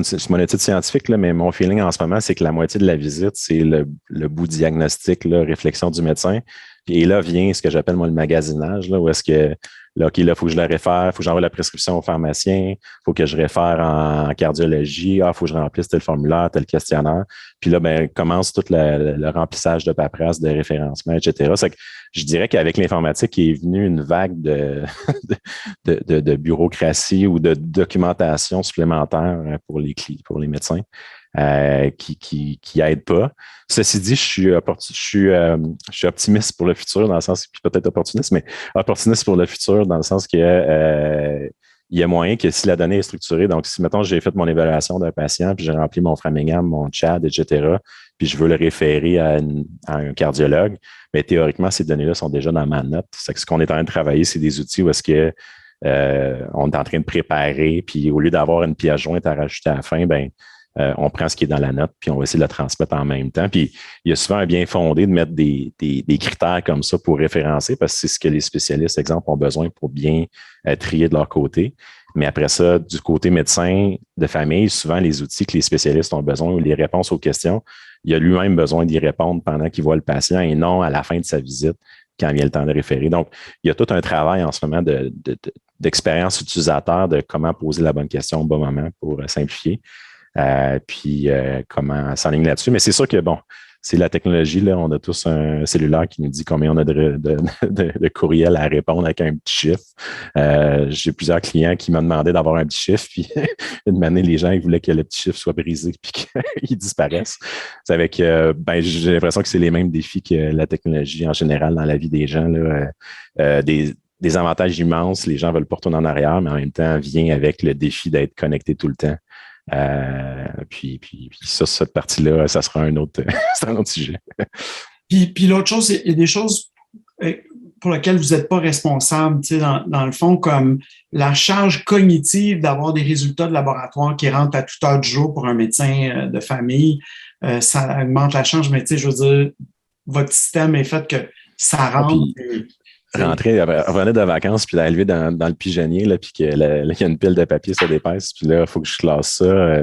c'est mon étude scientifique, là, mais mon feeling en ce moment, c'est que la moitié de la visite, c'est le bout diagnostic, là, réflexion du médecin. Et là vient ce que j'appelle moi le magasinage, là, où est-ce que là, OK, là, il faut que je la réfère, il faut que j'envoie la prescription au pharmacien, il faut que je réfère en cardiologie, il faut que je remplisse tel formulaire, tel questionnaire. Puis là, commence tout le remplissage de paperasse, de référencement, etc. C'est que je dirais qu'avec l'informatique, il est venu une vague de bureaucratie ou de documentation supplémentaire pour les médecins. Qui aide pas. Ceci dit, je suis optimiste pour le futur dans le sens, puis peut-être opportuniste, mais opportuniste pour le futur dans le sens que il y a moyen que si la donnée est structurée, donc si, mettons, j'ai fait mon évaluation d'un patient, puis j'ai rempli mon Framingham, mon CHAD, etc., puis je veux le référer à un cardiologue, mais théoriquement, ces données-là sont déjà dans ma note. C'est que ce qu'on est en train de travailler, c'est des outils où est-ce que on est en train de préparer, puis au lieu d'avoir une pièce jointe à rajouter à la fin, on prend ce qui est dans la note, puis on va essayer de le transmettre en même temps. Puis il y a souvent un bien fondé de mettre des critères comme ça pour référencer, parce que c'est ce que les spécialistes, exemple, ont besoin pour bien trier de leur côté. Mais après ça, du côté médecin de famille, souvent les outils que les spécialistes ont besoin ou les réponses aux questions, il a lui-même besoin d'y répondre pendant qu'il voit le patient et non à la fin de sa visite quand vient le temps de référer. Donc, il y a tout un travail en ce moment d'expérience utilisateur de comment poser la bonne question au bon moment pour simplifier. Puis comment s'enligner là-dessus. Mais c'est sûr que, bon, c'est la technologie, là, on a tous un cellulaire qui nous dit combien on a de courriels à répondre avec un petit chiffre. J'ai plusieurs clients qui m'ont demandé d'avoir un petit chiffre, puis une année, les gens ils voulaient que le petit chiffre soit brisé puis qu'ils disparaissent. C'est avec, j'ai l'impression que c'est les mêmes défis que la technologie en général dans la vie des gens, là. Des avantages immenses, les gens veulent pas retourner en arrière, mais en même temps, vient avec le défi d'être connecté tout le temps. Puis ça, cette partie-là, ça sera un autre sujet. Puis l'autre chose, il y a des choses pour lesquelles vous n'êtes pas responsable, tu sais, dans le fond, comme la charge cognitive d'avoir des résultats de laboratoire qui rentrent à toute heure du jour pour un médecin de famille, ça augmente la charge, mais tu sais, je veux dire, votre système est fait que ça rentre. Rentrer, revenir de vacances, puis d'aller dans le pigeonnier, là, puis qu'il y a une pile de papier sur des pinces, puis là, il faut que je classe ça.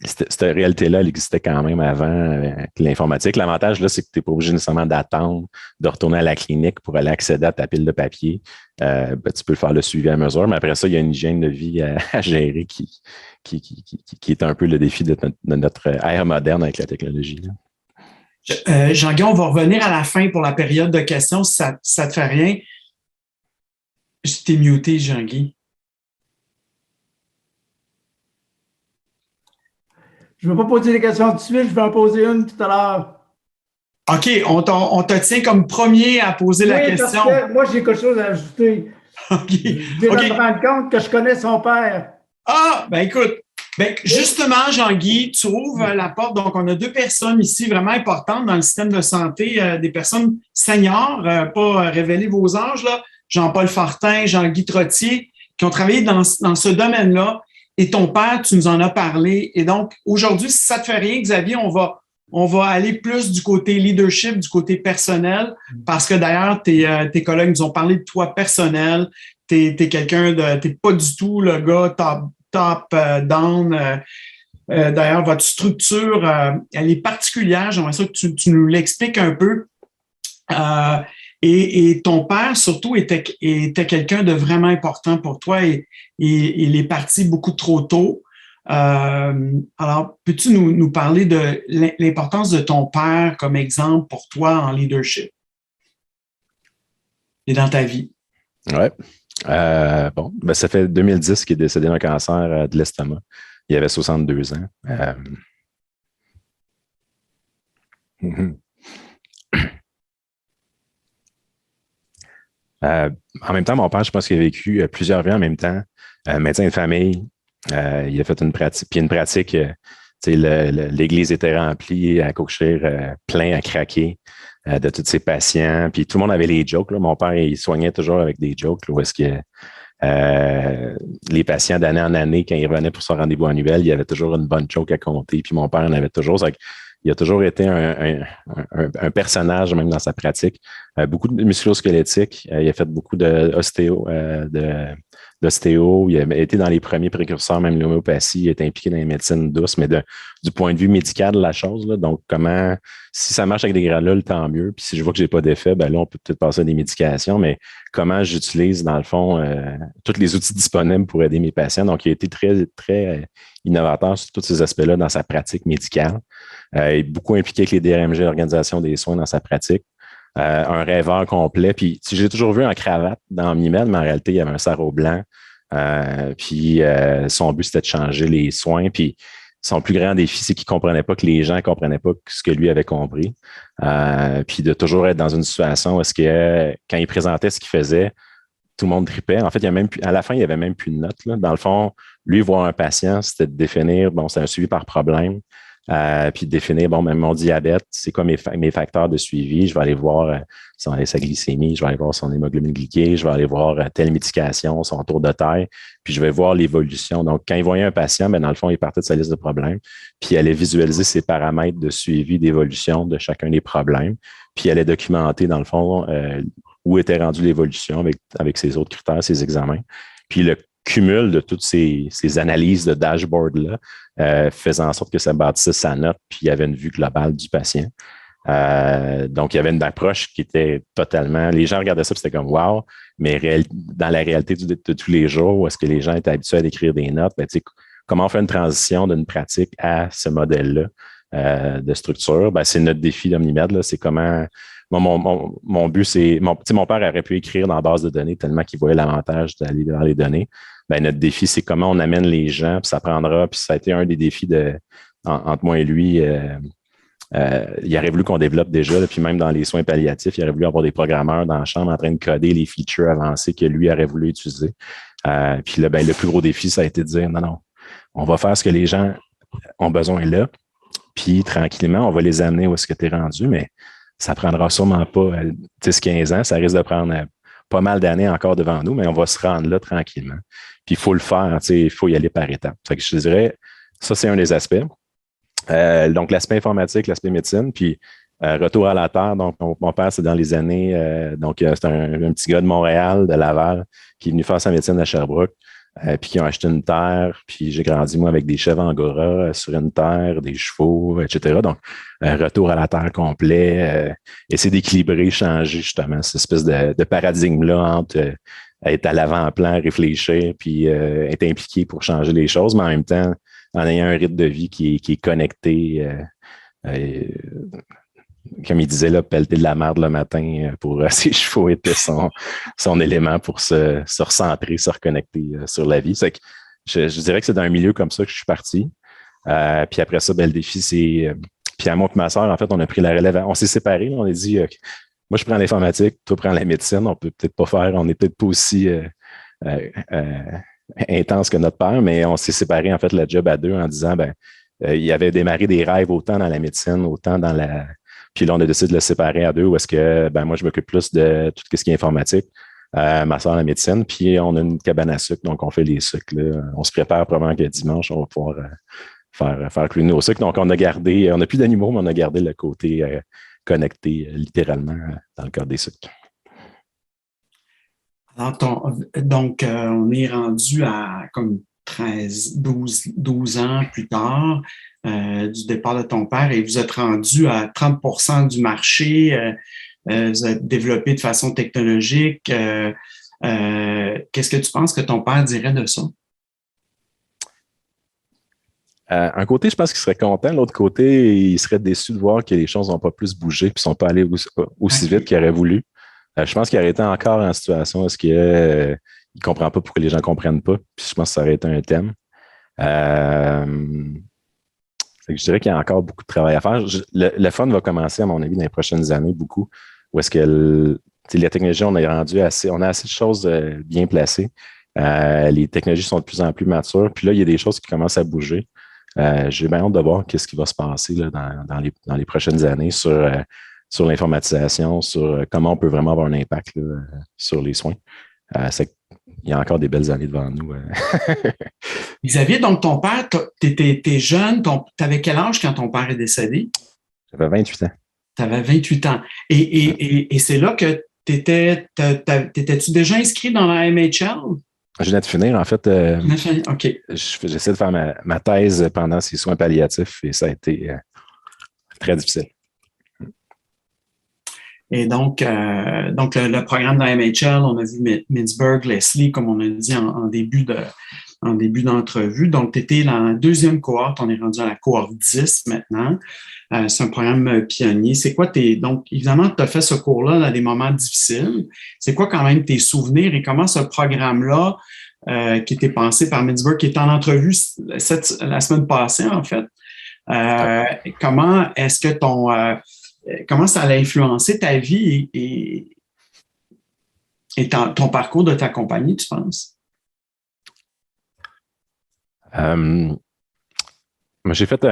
Cette réalité-là, elle existait quand même avant avec l'informatique. L'avantage, là, c'est que tu n'es pas obligé nécessairement d'attendre de retourner à la clinique pour aller accéder à ta pile de papier. Tu peux faire le suivi à mesure, mais après ça, il y a une hygiène de vie à gérer qui est un peu le défi de notre ère moderne avec la technologie, là. Jean-Guy, on va revenir à la fin pour la période de questions, si ça te fait rien. Je t'ai muté, Jean-Guy. Je ne vais pas poser des questions tout de suite, je vais en poser une tout à l'heure. OK, on te tient comme premier à poser la question. Parce que moi, j'ai quelque chose à ajouter. OK. Je viens de me rendre compte que je connais son père. Ah, ben écoute. Ben, justement, Jean-Guy, tu ouvres la porte. Donc, on a deux personnes ici vraiment importantes dans le système de santé, des personnes seniors, pas révéler vos âges, là. Jean-Paul Fortin, Jean-Guy Trottier, qui ont travaillé dans ce domaine-là. Et ton père, tu nous en as parlé. Et donc, aujourd'hui, si ça te fait rien, Xavier, on va aller plus du côté leadership, du côté personnel, parce que d'ailleurs, tes collègues nous ont parlé de toi personnel. T'es pas du tout le gars top down. D'ailleurs, votre structure, elle est particulière. J'aimerais ça que tu nous l'expliques un peu. Et ton père, surtout, était quelqu'un de vraiment important pour toi et il est parti beaucoup trop tôt. Alors, peux-tu nous parler de l'importance de ton père comme exemple pour toi en leadership et dans ta vie? Oui. Ça fait 2010 qu'il est décédé d'un cancer de l'estomac. Il avait 62 ans. En même temps, mon père, je pense qu'il a vécu plusieurs vies en même temps. Médecin de famille, il a fait une pratique, l'église était remplie à coucher, plein à craquer de tous ses patients. Puis tout le monde avait les jokes, là. Mon père, il soignait toujours avec des jokes, là, où est-ce que les patients d'année en année, quand ils revenaient pour son rendez-vous annuel, il y avait toujours une bonne joke à compter. Puis mon père en avait toujours. Il a toujours été un personnage, même dans sa pratique. Beaucoup de musculo-squelettique. Il a fait beaucoup d'ostéo. Il a été dans les premiers précurseurs, même l'homéopathie. Il est impliqué dans les médecines douces, mais du point de vue médical de la chose. Là, donc, si ça marche avec des granules, tant mieux. Puis si je vois que j'ai pas d'effet, ben là, on peut peut-être passer à des médications, mais comment j'utilise, dans le fond, tous les outils disponibles pour aider mes patients. Donc, il a été très, très innovateur sur tous ces aspects-là dans sa pratique médicale. Il est beaucoup impliqué avec les DRMG, l'organisation des soins dans sa pratique. Un rêveur complet. Puis j'ai toujours vu en cravate dans Mimel, mais en réalité, il y avait un sarrau blanc. Son but, c'était de changer les soins. Puis son plus grand défi, c'est qu'il ne comprenait pas que les gens ne comprenaient pas ce que lui avait compris. Puis de toujours être dans une situation où est-ce que quand il présentait ce qu'il faisait, tout le monde tripait. En fait, à la fin, il n'y avait même plus de notes, là. Dans le fond, lui, voir un patient, c'était de définir, c'est un suivi par problème. Puis de définir, même mon diabète, c'est quoi mes facteurs de suivi. Je vais aller voir sa glycémie, je vais aller voir son hémoglobine glyquée, je vais aller voir telle médication, son tour de taille, puis je vais voir l'évolution. Donc, quand il voyait un patient, dans le fond, il partait de sa liste de problèmes, puis il allait visualiser ses paramètres de suivi d'évolution de chacun des problèmes, puis il allait documenter, dans le fond, où était rendue l'évolution avec ses autres critères, ses examens. Puis le cumul de toutes ces analyses de dashboard-là faisait en sorte que ça bâtissait sa note, puis il y avait une vue globale du patient. Donc, il y avait une approche qui était totalement... Les gens regardaient ça et c'était comme « wow », mais dans la réalité de tous les jours, où est-ce que les gens étaient habitués à écrire des notes, ben, comment on fait une transition d'une pratique à ce modèle-là de structure? Ben, c'est notre défi d'Omnimed, là, c'est comment... Mon but, c'est... Mon père aurait pu écrire dans la base de données tellement qu'il voyait l'avantage d'aller dans les données. Ben, notre défi, c'est comment on amène les gens, puis ça prendra, puis ça a été un des défis entre moi et lui. Il aurait voulu qu'on développe déjà, là, puis même dans les soins palliatifs, il aurait voulu avoir des programmeurs dans la chambre en train de coder les features avancées que lui aurait voulu utiliser. Puis là, ben, le plus gros défi, ça a été de dire non, on va faire ce que les gens ont besoin là, puis tranquillement, on va les amener où est-ce que tu es rendu, mais ça prendra sûrement pas 10-15 ans, ça risque de prendre pas mal d'années encore devant nous, mais on va se rendre là tranquillement. Puis il faut le faire, il faut y aller par étapes. Fait que je dirais, ça, c'est un des aspects. Donc, l'aspect informatique, l'aspect médecine, puis retour à la terre. Donc, mon père, c'est dans les années, c'est un petit gars de Montréal, de Laval, qui est venu faire sa médecine à Sherbrooke, puis qui a acheté une terre, puis j'ai grandi, moi, avec des chèvres angora sur une terre, des chevaux, etc. Donc, retour à la terre complet, essayer d'équilibrer, changer justement cette espèce de paradigme-là entre être à l'avant-plan, réfléchir, puis être impliqué pour changer les choses, mais en même temps, en ayant un rythme de vie qui est connecté, comme il disait, là, pelleter de la merde le matin pour ses chevaux était son élément pour se recentrer, se reconnecter sur la vie. C'est que je dirais que c'est dans un milieu comme ça que je suis parti. Puis après ça, ben, le défi, c'est... puis à moi et ma soeur, en fait, on a pris la relève. On s'est séparés. On a dit, moi, je prends l'informatique, toi, prends la médecine. On peut peut-être pas faire, on n'est peut-être pas aussi... intense que notre père, mais on s'est séparés en fait le job à deux en disant il avait démarré des rêves autant dans la médecine, autant dans la... Puis là, on a décidé de le séparer à deux où est-ce que moi, je m'occupe plus de tout ce qui est informatique, ma soeur la médecine, puis on a une cabane à sucre, donc on fait les sucres. Là. On se prépare probablement que dimanche, on va pouvoir faire cuire nos sucres. Donc, on n'a plus d'animaux, mais on a gardé le côté connecté littéralement dans le cadre des sucres. Alors, donc, on est rendu à comme 12 ans plus tard du départ de ton père et vous êtes rendu à 30% du marché. Vous êtes développé de façon technologique. Qu'est-ce que tu penses que ton père dirait de ça? Un côté, je pense qu'il serait content. L'autre côté, il serait déçu de voir que les choses n'ont pas plus bougé et ne sont pas allées aussi vite qu'il aurait voulu. Je pense qu'il aurait été encore en situation est-ce qu'il ne comprend pas pourquoi les gens ne comprennent pas. Puis je pense que ça aurait été un thème. Je dirais qu'il y a encore beaucoup de travail à faire. Le fun va commencer, à mon avis, dans les prochaines années, beaucoup. Où est-ce que la technologie, on a assez de choses bien placées. Les technologies sont de plus en plus matures. Puis là, il y a des choses qui commencent à bouger. J'ai bien hâte de voir ce qui va se passer là, dans les prochaines années sur l'informatisation, sur comment on peut vraiment avoir un impact là, sur les soins. Il y a encore des belles années devant nous. Xavier, donc ton père, t'es jeune, t'avais quel âge quand ton père est décédé? J'avais 28 ans. T'avais 28 ans. Et c'est là que t'étais-tu déjà inscrit dans la MHL? Je viens de finir, en fait. OK. J'essaie de faire ma thèse pendant ces soins palliatifs et ça a été très difficile. Et donc le programme de la MHL, on a vu Mintzberg, Leslie, comme on a dit en début d'entrevue. Donc, tu étais dans la deuxième cohorte, on est rendu à la cohorte 10 maintenant. C'est un programme pionnier. C'est quoi donc, évidemment, tu as fait ce cours-là dans des moments difficiles. C'est quoi quand même tes souvenirs et comment ce programme-là, qui était pensé par Mintzberg, qui est en entrevue la semaine passée, en fait, comment est-ce que comment ça a influencé ta vie et ton parcours de ta compagnie, tu penses? Moi, j'ai fait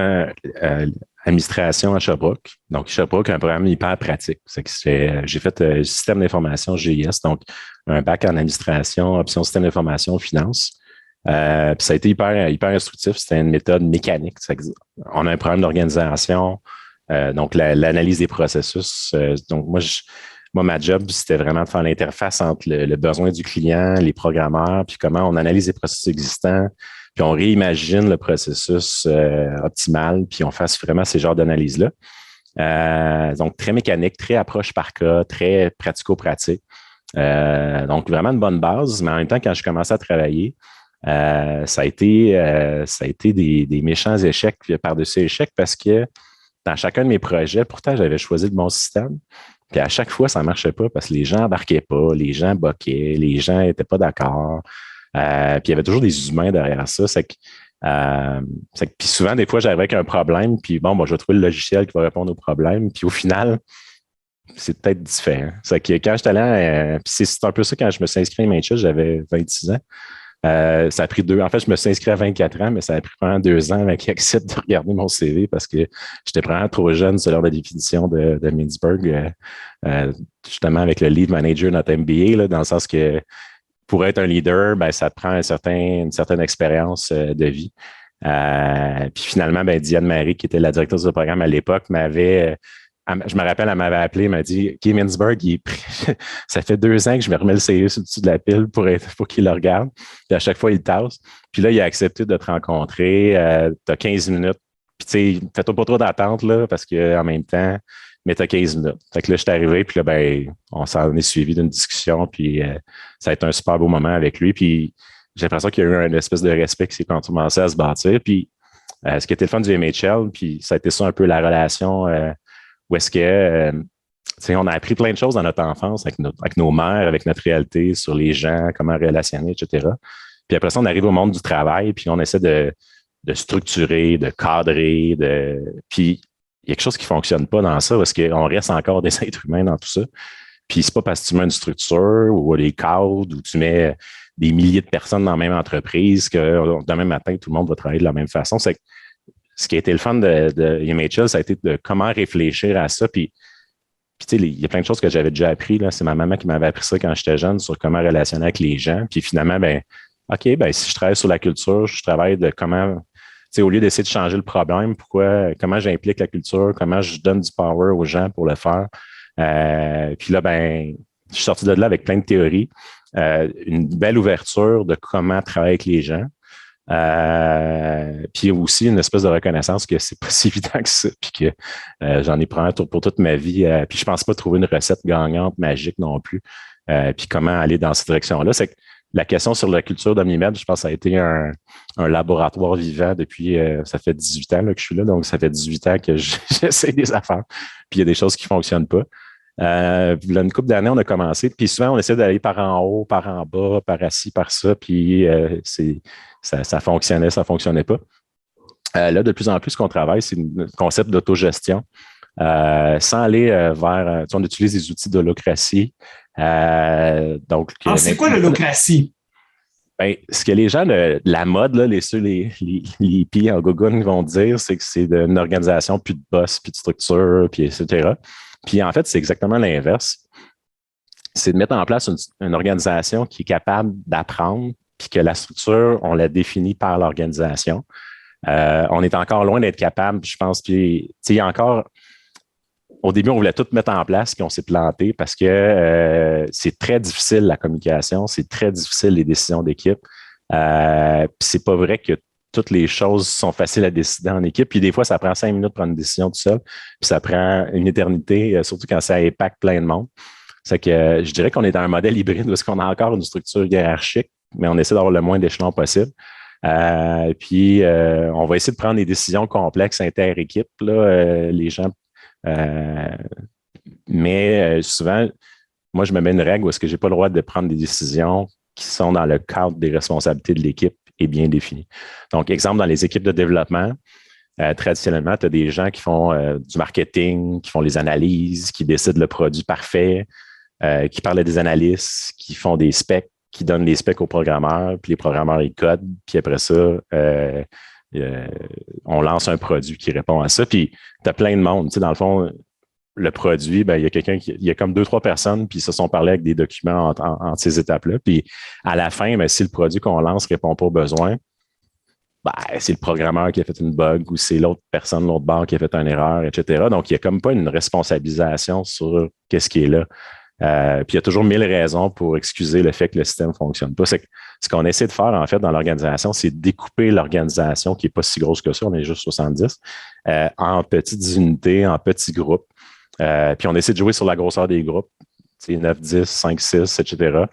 administration à Sherbrooke. Donc, Sherbrooke, un programme hyper pratique. J'ai fait système d'information GIS, donc un bac en administration, option système d'information, finance. Puis ça a été hyper instructif. C'était une méthode mécanique. On a un programme d'organisation, donc l'analyse des processus. Donc, moi, ma job, c'était vraiment de faire l'interface entre le besoin du client, les programmeurs, puis comment on analyse les processus existants, puis on réimagine le processus optimal, puis on fasse vraiment ces genres d'analyses-là. Donc, très mécanique, très approche par cas, très pratico-pratique. Donc, vraiment une bonne base, mais en même temps, quand je commençais à travailler, ça a été des méchants échecs par-dessus échecs parce que dans chacun de mes projets, pourtant, j'avais choisi le bon système. Puis à chaque fois, ça ne marchait pas parce que les gens n'embarquaient pas, les gens boquaient, les gens n'étaient pas d'accord. Puis il y avait toujours des humains derrière ça. Puis souvent, des fois, j'arrivais avec un problème, puis bon, je vais trouver le logiciel qui va répondre au problème. Puis au final, c'est peut-être différent. C'est que quand j'étais allé, puis c'est un peu ça quand je me suis inscrit à Matcha, j'avais 26 ans. Ça a pris en fait, je me suis inscrit à 24 ans, mais ça a pris pendant 2 ans avec accepte de regarder mon CV parce que j'étais vraiment trop jeune selon la définition de Mintzberg, justement avec le lead manager, notre MBA, là, dans le sens que pour être un leader, ben, ça te prend une certaine expérience de vie. Puis finalement, ben, Diane Marie, qui était la directrice du programme à l'époque, je me rappelle, elle m'avait appelé, elle m'a dit « OK, Mintzberg, ça fait 2 ans que je me remets le CV sur le dessus de la pile pour qu'il le regarde. » Puis à chaque fois, il tasse. Puis là, il a accepté de te rencontrer. Tu as 15 minutes. Puis tu sais, fais-toi pas trop d'attente, là, parce qu'en même temps, mais tu as 15 minutes. Fait que là, je suis arrivé, puis là, ben, on s'en est suivi d'une discussion, puis ça a été un super beau moment avec lui. Puis j'ai l'impression qu'il y a eu une espèce de respect qui s'est commencé à se bâtir. Puis ce qui était le fun du MHL, puis ça a été ça un peu la relation où est-ce que on a appris plein de choses dans notre enfance avec nos mères, avec notre réalité sur les gens, comment relationner, etc. Puis après ça, on arrive au monde du travail, puis on essaie de structurer, de cadrer, puis il y a quelque chose qui ne fonctionne pas dans ça parce qu'on reste encore des êtres humains dans tout ça. Puis c'est pas parce que tu mets une structure ou des cadres ou tu mets des milliers de personnes dans la même entreprise que demain matin, tout le monde va travailler de la même façon. C'est que ce qui a été le fun de MHL, ça a été de comment réfléchir à ça. Puis tu sais, il y a plein de choses que j'avais déjà appris. Là. C'est ma maman qui m'avait appris ça quand j'étais jeune sur comment relationner avec les gens. Puis finalement, ben, OK, ben, si je travaille sur la culture, je travaille de comment, tu sais, au lieu d'essayer de changer le problème, comment j'implique la culture, comment je donne du power aux gens pour le faire. Puis là, ben, je suis sorti de là avec plein de théories, une belle ouverture de comment travailler avec les gens. Puis aussi une espèce de reconnaissance que c'est pas si évident que ça, puis que j'en ai pris un tour pour toute ma vie. Puis je pense pas trouver une recette gagnante, magique non plus. Puis comment aller dans cette direction-là. C'est que la question sur la culture d'Omnimed, je pense que ça a été un laboratoire vivant depuis, ça fait 18 ans là, que je suis là, donc ça fait 18 ans que j'essaie des affaires, puis il y a des choses qui fonctionnent pas. Là, une couple d'années, on a commencé, puis souvent, on essaie d'aller par en haut, par en bas, par ci, par ça, puis ça fonctionnait pas. Là, de plus en plus, ce qu'on travaille, c'est le concept d'autogestion. Sans aller vers... on utilise des outils d'holocratie. Donc, c'est quoi l'holocratie? Ben, ce que les gens de la mode, là, les hippies en gogoune vont dire, c'est que c'est une organisation, plus de boss, plus de structure, puis etc. Puis en fait, c'est exactement l'inverse. C'est de mettre en place une organisation qui est capable d'apprendre, puis que la structure, on la définit par l'organisation. On est encore loin d'être capable, je pense. Puis, il y a encore... Au début, on voulait tout mettre en place, puis on s'est planté parce que c'est très difficile la communication, c'est très difficile les décisions d'équipe. Puis c'est pas vrai que toutes les choses sont faciles à décider en équipe. Puis des fois, ça prend 5 minutes de prendre une décision tout seul, puis ça prend une éternité, surtout quand ça impacte plein de monde. C'est que je dirais qu'on est dans un modèle hybride parce qu'on a encore une structure hiérarchique, mais on essaie d'avoir le moins d'échelons possible. Puis on va essayer de prendre des décisions complexes inter-équipe. Les gens mais souvent, moi, je me mets une règle où est-ce que je n'ai pas le droit de prendre des décisions qui sont dans le cadre des responsabilités de l'équipe et bien définies. Donc, exemple, dans les équipes de développement, traditionnellement, tu as des gens qui font du marketing, qui font les analyses, qui décident le produit parfait, qui parlent à des analystes, qui font des specs, qui donnent les specs aux programmeurs, puis les programmeurs, ils codent, puis après ça, on lance un produit qui répond à ça. Puis, tu as plein de monde. Tu sais, dans le fond, le produit, ben, il y a comme 2-3 personnes, puis ils se sont parlé avec des documents entre ces étapes-là. Puis, à la fin, ben, si le produit qu'on lance ne répond pas aux besoins, ben, c'est le programmeur qui a fait une bug ou c'est l'autre personne, l'autre bord qui a fait une erreur, etc. Donc, il n'y a comme pas une responsabilisation sur qu'est-ce qui est là. Puis il y a toujours 1000 raisons pour excuser le fait que le système ne fonctionne pas. Ce qu'on essaie de faire, en fait, dans l'organisation, c'est découper l'organisation, qui n'est pas si grosse que ça, on est juste 70, en petites unités, en petits groupes. Puis on essaie de jouer sur la grosseur des groupes, 9, 10, 5, 6, etc.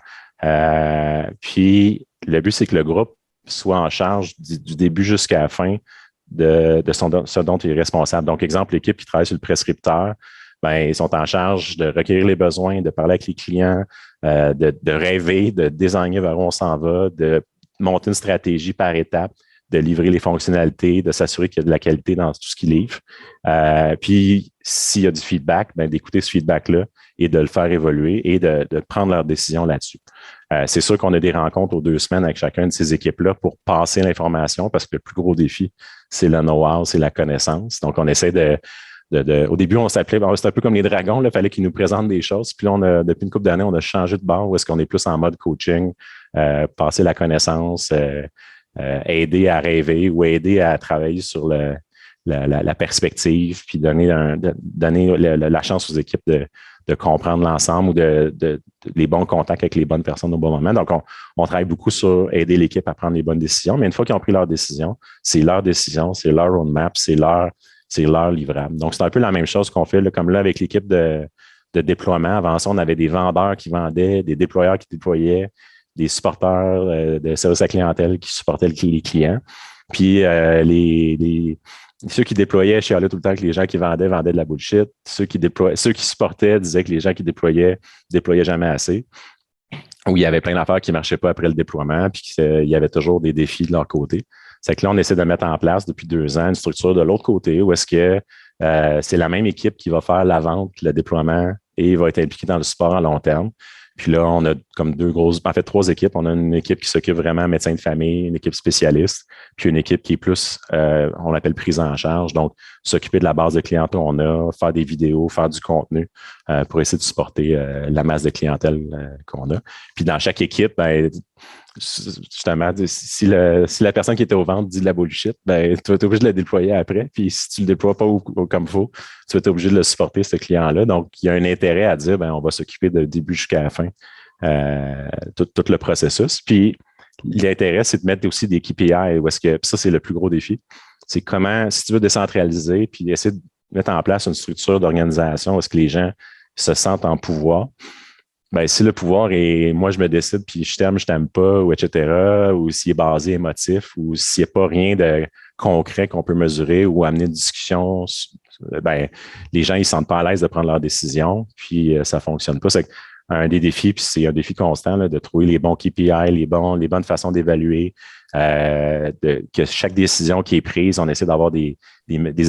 Puis le but, c'est que le groupe soit en charge du début jusqu'à la fin de ce dont il est responsable. Donc, exemple, l'équipe qui travaille sur le prescripteur, ben, ils sont en charge de recueillir les besoins, de parler avec les clients, de rêver, de désigner vers où on s'en va, de monter une stratégie par étape, de livrer les fonctionnalités, de s'assurer qu'il y a de la qualité dans tout ce qu'ils livrent. Puis, s'il y a du feedback, ben, d'écouter ce feedback-là et de le faire évoluer et de prendre leurs décisions là-dessus. C'est sûr qu'on a des rencontres aux 2 semaines avec chacune de ces équipes-là pour passer l'information parce que le plus gros défi, c'est le know-how, c'est la connaissance. Donc, on essaie au début, on s'appelait, c'était un peu comme les dragons, il fallait qu'ils nous présentent des choses. Puis là, depuis une couple d'années, on a changé de bord où est-ce qu'on est plus en mode coaching, passer la connaissance, aider à rêver ou aider à travailler sur la perspective, puis donner la chance aux équipes de comprendre l'ensemble ou les bons contacts avec les bonnes personnes au bon moment. Donc, on travaille beaucoup sur aider l'équipe à prendre les bonnes décisions. Mais une fois qu'ils ont pris leur décision, c'est leur décision, c'est leur roadmap, c'est leur livrable. Donc, c'est un peu la même chose qu'on fait, là, comme là, avec l'équipe de déploiement. Avant ça, on avait des vendeurs qui vendaient, des déployeurs qui déployaient, des supporters de service à la clientèle qui supportaient les clients. Puis, ceux qui déployaient chialaient tout le temps que les gens qui vendaient de la bullshit. Ceux qui supportaient disaient que les gens qui déployaient jamais assez. Ou il y avait plein d'affaires qui ne marchaient pas après le déploiement, puis qu'il y avait toujours des défis de leur côté. C'est que là, on essaie de mettre en place depuis 2 ans une structure de l'autre côté où est-ce que c'est la même équipe qui va faire la vente, le déploiement et va être impliquée dans le support à long terme. Puis là, on a comme 3 équipes. On a une équipe qui s'occupe vraiment médecin de famille, une équipe spécialiste, puis une équipe qui est plus, on appelle prise en charge. Donc, s'occuper de la base de clientèle qu'on a, faire des vidéos, faire du contenu pour essayer de supporter la masse de clientèle qu'on a. Puis dans chaque équipe, ben, justement, si la personne qui était aux ventes dit de la bullshit, ben, tu vas être obligé de la déployer après. Puis si tu ne le déploies pas comme il faut, tu vas être obligé de le supporter, ce client-là. Donc, il y a un intérêt à dire, ben, on va s'occuper du début jusqu'à la fin, tout le processus. Puis, l'intérêt, c'est de mettre aussi des KPI. Ça, c'est le plus gros défi. C'est comment, si tu veux décentraliser, puis essayer de mettre en place une structure d'organisation où est-ce que les gens se sentent en pouvoir. Ben, si le pouvoir est moi, je me décide, puis je t'aime pas, ou etc., ou s'il est basé émotif, ou s'il n'y a pas rien de concret qu'on peut mesurer ou amener une discussion, ben, les gens, ils ne se sentent pas à l'aise de prendre leurs décisions, puis ça ne fonctionne pas. C'est un des défis, puis c'est un défi constant là, de trouver les bons KPI, les bonnes façons d'évaluer, que chaque décision qui est prise, on essaie d'avoir des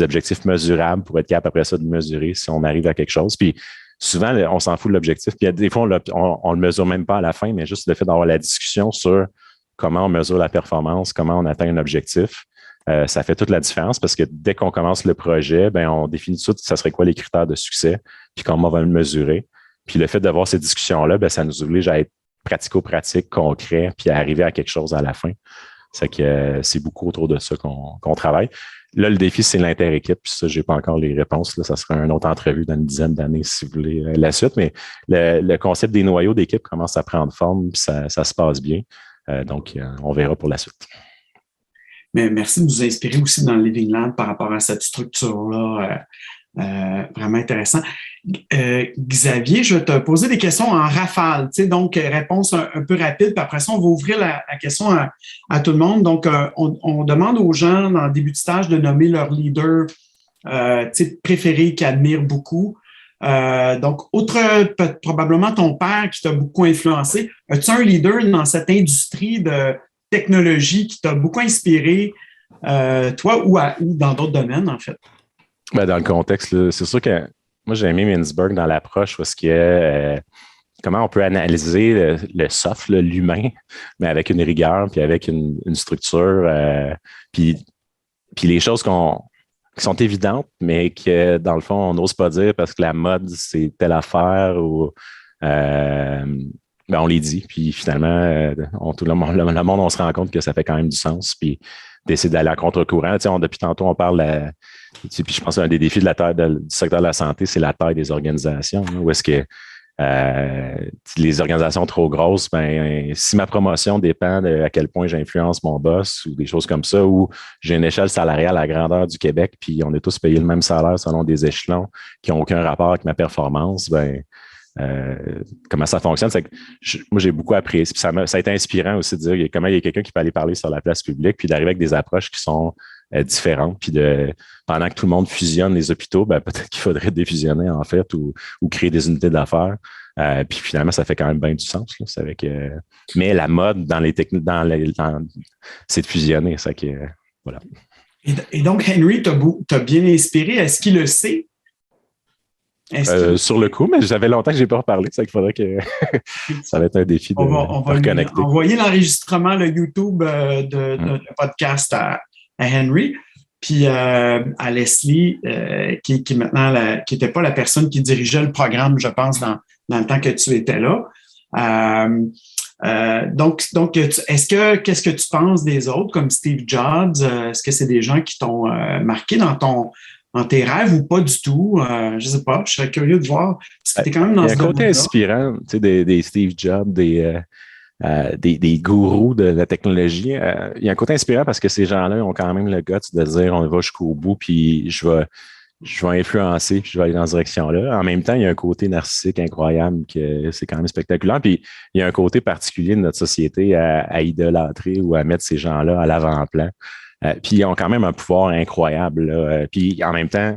objectifs mesurables pour être capable après ça de mesurer si on arrive à quelque chose. Puis souvent, on s'en fout de l'objectif. Puis des fois, on le mesure même pas à la fin, mais juste le fait d'avoir la discussion sur comment on mesure la performance, comment on atteint un objectif, ça fait toute la différence parce que dès qu'on commence le projet, ben on définit tout de suite ça serait quoi les critères de succès, puis comment on va le mesurer. Puis le fait d'avoir ces discussions-là, ben ça nous oblige à être pratico-pratique, concret, puis à arriver à quelque chose à la fin. C'est que c'est beaucoup autour de ça qu'on travaille. Là, le défi, c'est l'inter-équipe. Puis ça, je n'ai pas encore les réponses. Là, ça sera une autre entrevue dans une dizaine d'années, si vous voulez, la suite. Mais le concept des noyaux d'équipe commence à prendre forme, puis ça se passe bien. Donc, on verra pour la suite. Mais merci de nous inspirer aussi dans le Living Lab par rapport à cette structure-là. Vraiment intéressant. Xavier, je vais te poser des questions en rafale. Donc, réponse un peu rapide, puis après ça, on va ouvrir la question à tout le monde. Donc, on demande aux gens dans le début de stage de nommer leur leader préféré qu'ils admirent beaucoup. Donc, probablement ton père qui t'a beaucoup influencé. As-tu un leader dans cette industrie de technologie qui t'a beaucoup inspiré, toi ou dans d'autres domaines, en fait? Ben, dans le contexte, là, c'est sûr que moi, j'ai aimé Mintzberg dans l'approche parce que comment on peut analyser le soft, l'humain, mais avec une rigueur, puis avec une structure, puis les choses qui sont évidentes, mais que dans le fond, on n'ose pas dire parce que la mode, c'est telle affaire ou on les dit. Puis finalement, tout le monde, on se rend compte que ça fait quand même du sens. Puis d'essayer d'aller à contre-courant. Depuis tantôt, on parle puis je pense qu'un des défis du secteur de la santé, c'est la taille des organisations. Où est-ce que Les organisations trop grosses, ben, si ma promotion dépend de à quel point j'influence mon boss ou des choses comme ça, ou j'ai une échelle salariale à la grandeur du Québec, puis on est tous payés le même salaire selon des échelons qui n'ont aucun rapport avec ma performance, ben, comment ça fonctionne, c'est que moi, j'ai beaucoup apprécié. Puis ça a été inspirant aussi de dire comment il y a quelqu'un qui peut aller parler sur la place publique, puis d'arriver avec des approches qui sont différentes. Puis pendant que tout le monde fusionne les hôpitaux, ben, peut-être qu'il faudrait défusionner, en fait, ou créer des unités d'affaires. Puis finalement, ça fait quand même bien du sens. Là. C'est avec, mais la mode dans les techniques, c'est de fusionner. Ça que, voilà. Et donc, Henry, t'as bien inspiré. Est-ce qu'il le sait? Sur le coup, mais j'avais longtemps que je n'ai pas reparlé, ça qu'il faudrait que ça va être un défi de reconnecter. Envoyer l'enregistrement, le YouTube de podcast à Henry, puis à Leslie, qui maintenant qui n'était pas la personne qui dirigeait le programme, je pense, dans le temps que tu étais là. Donc, qu'est-ce que tu penses des autres, comme Steve Jobs? Est-ce que c'est des gens qui t'ont marqué dans tes rêves ou pas du tout? Je ne sais pas. Je serais curieux de voir. C'était quand même dans il y a un côté inspirant, tu sais, des Steve Jobs, des gourous de la technologie. Il y a un côté inspirant parce que ces gens-là ont quand même le guts de dire on va jusqu'au bout, puis je vais influencer, puis je vais aller dans cette direction-là. En même temps, il y a un côté narcissique incroyable que c'est quand même spectaculaire. Puis il y a un côté particulier de notre société à idolâtrer ou à mettre ces gens-là à l'avant-plan. Puis ils ont quand même un pouvoir incroyable. Là. Puis en même temps,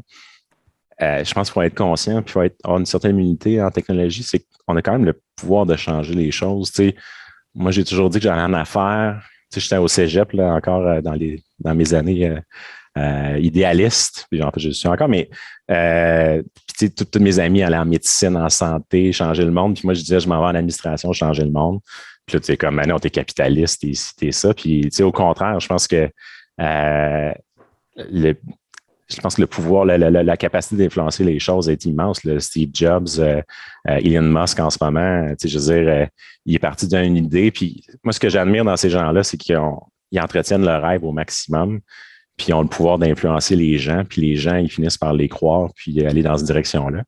je pense qu'il faut être conscient, puis il faut avoir une certaine immunité en technologie, c'est qu'on a quand même le pouvoir de changer les choses. Tu sais, moi, j'ai toujours dit que j'allais en affaires. Tu sais, j'étais au cégep là, encore dans mes années idéalistes. Puis en fait, je suis encore, mais puis, tous mes amis allaient en médecine, en santé, changer le monde. Puis moi, je disais, je m'en vais en administration, changer le monde. Puis là, tu sais, comme, non, t'es capitaliste, t'es ça. Puis, tu sais, au contraire, je pense que le pouvoir, la capacité d'influencer les choses est immense. Là. Steve Jobs, Elon Musk en ce moment, tu sais, je veux dire, il est parti d'une idée. Puis moi, ce que j'admire dans ces gens-là, c'est qu'ils entretiennent leur rêve au maximum, puis ils ont le pouvoir d'influencer les gens, puis les gens, ils finissent par les croire, puis aller dans cette direction-là.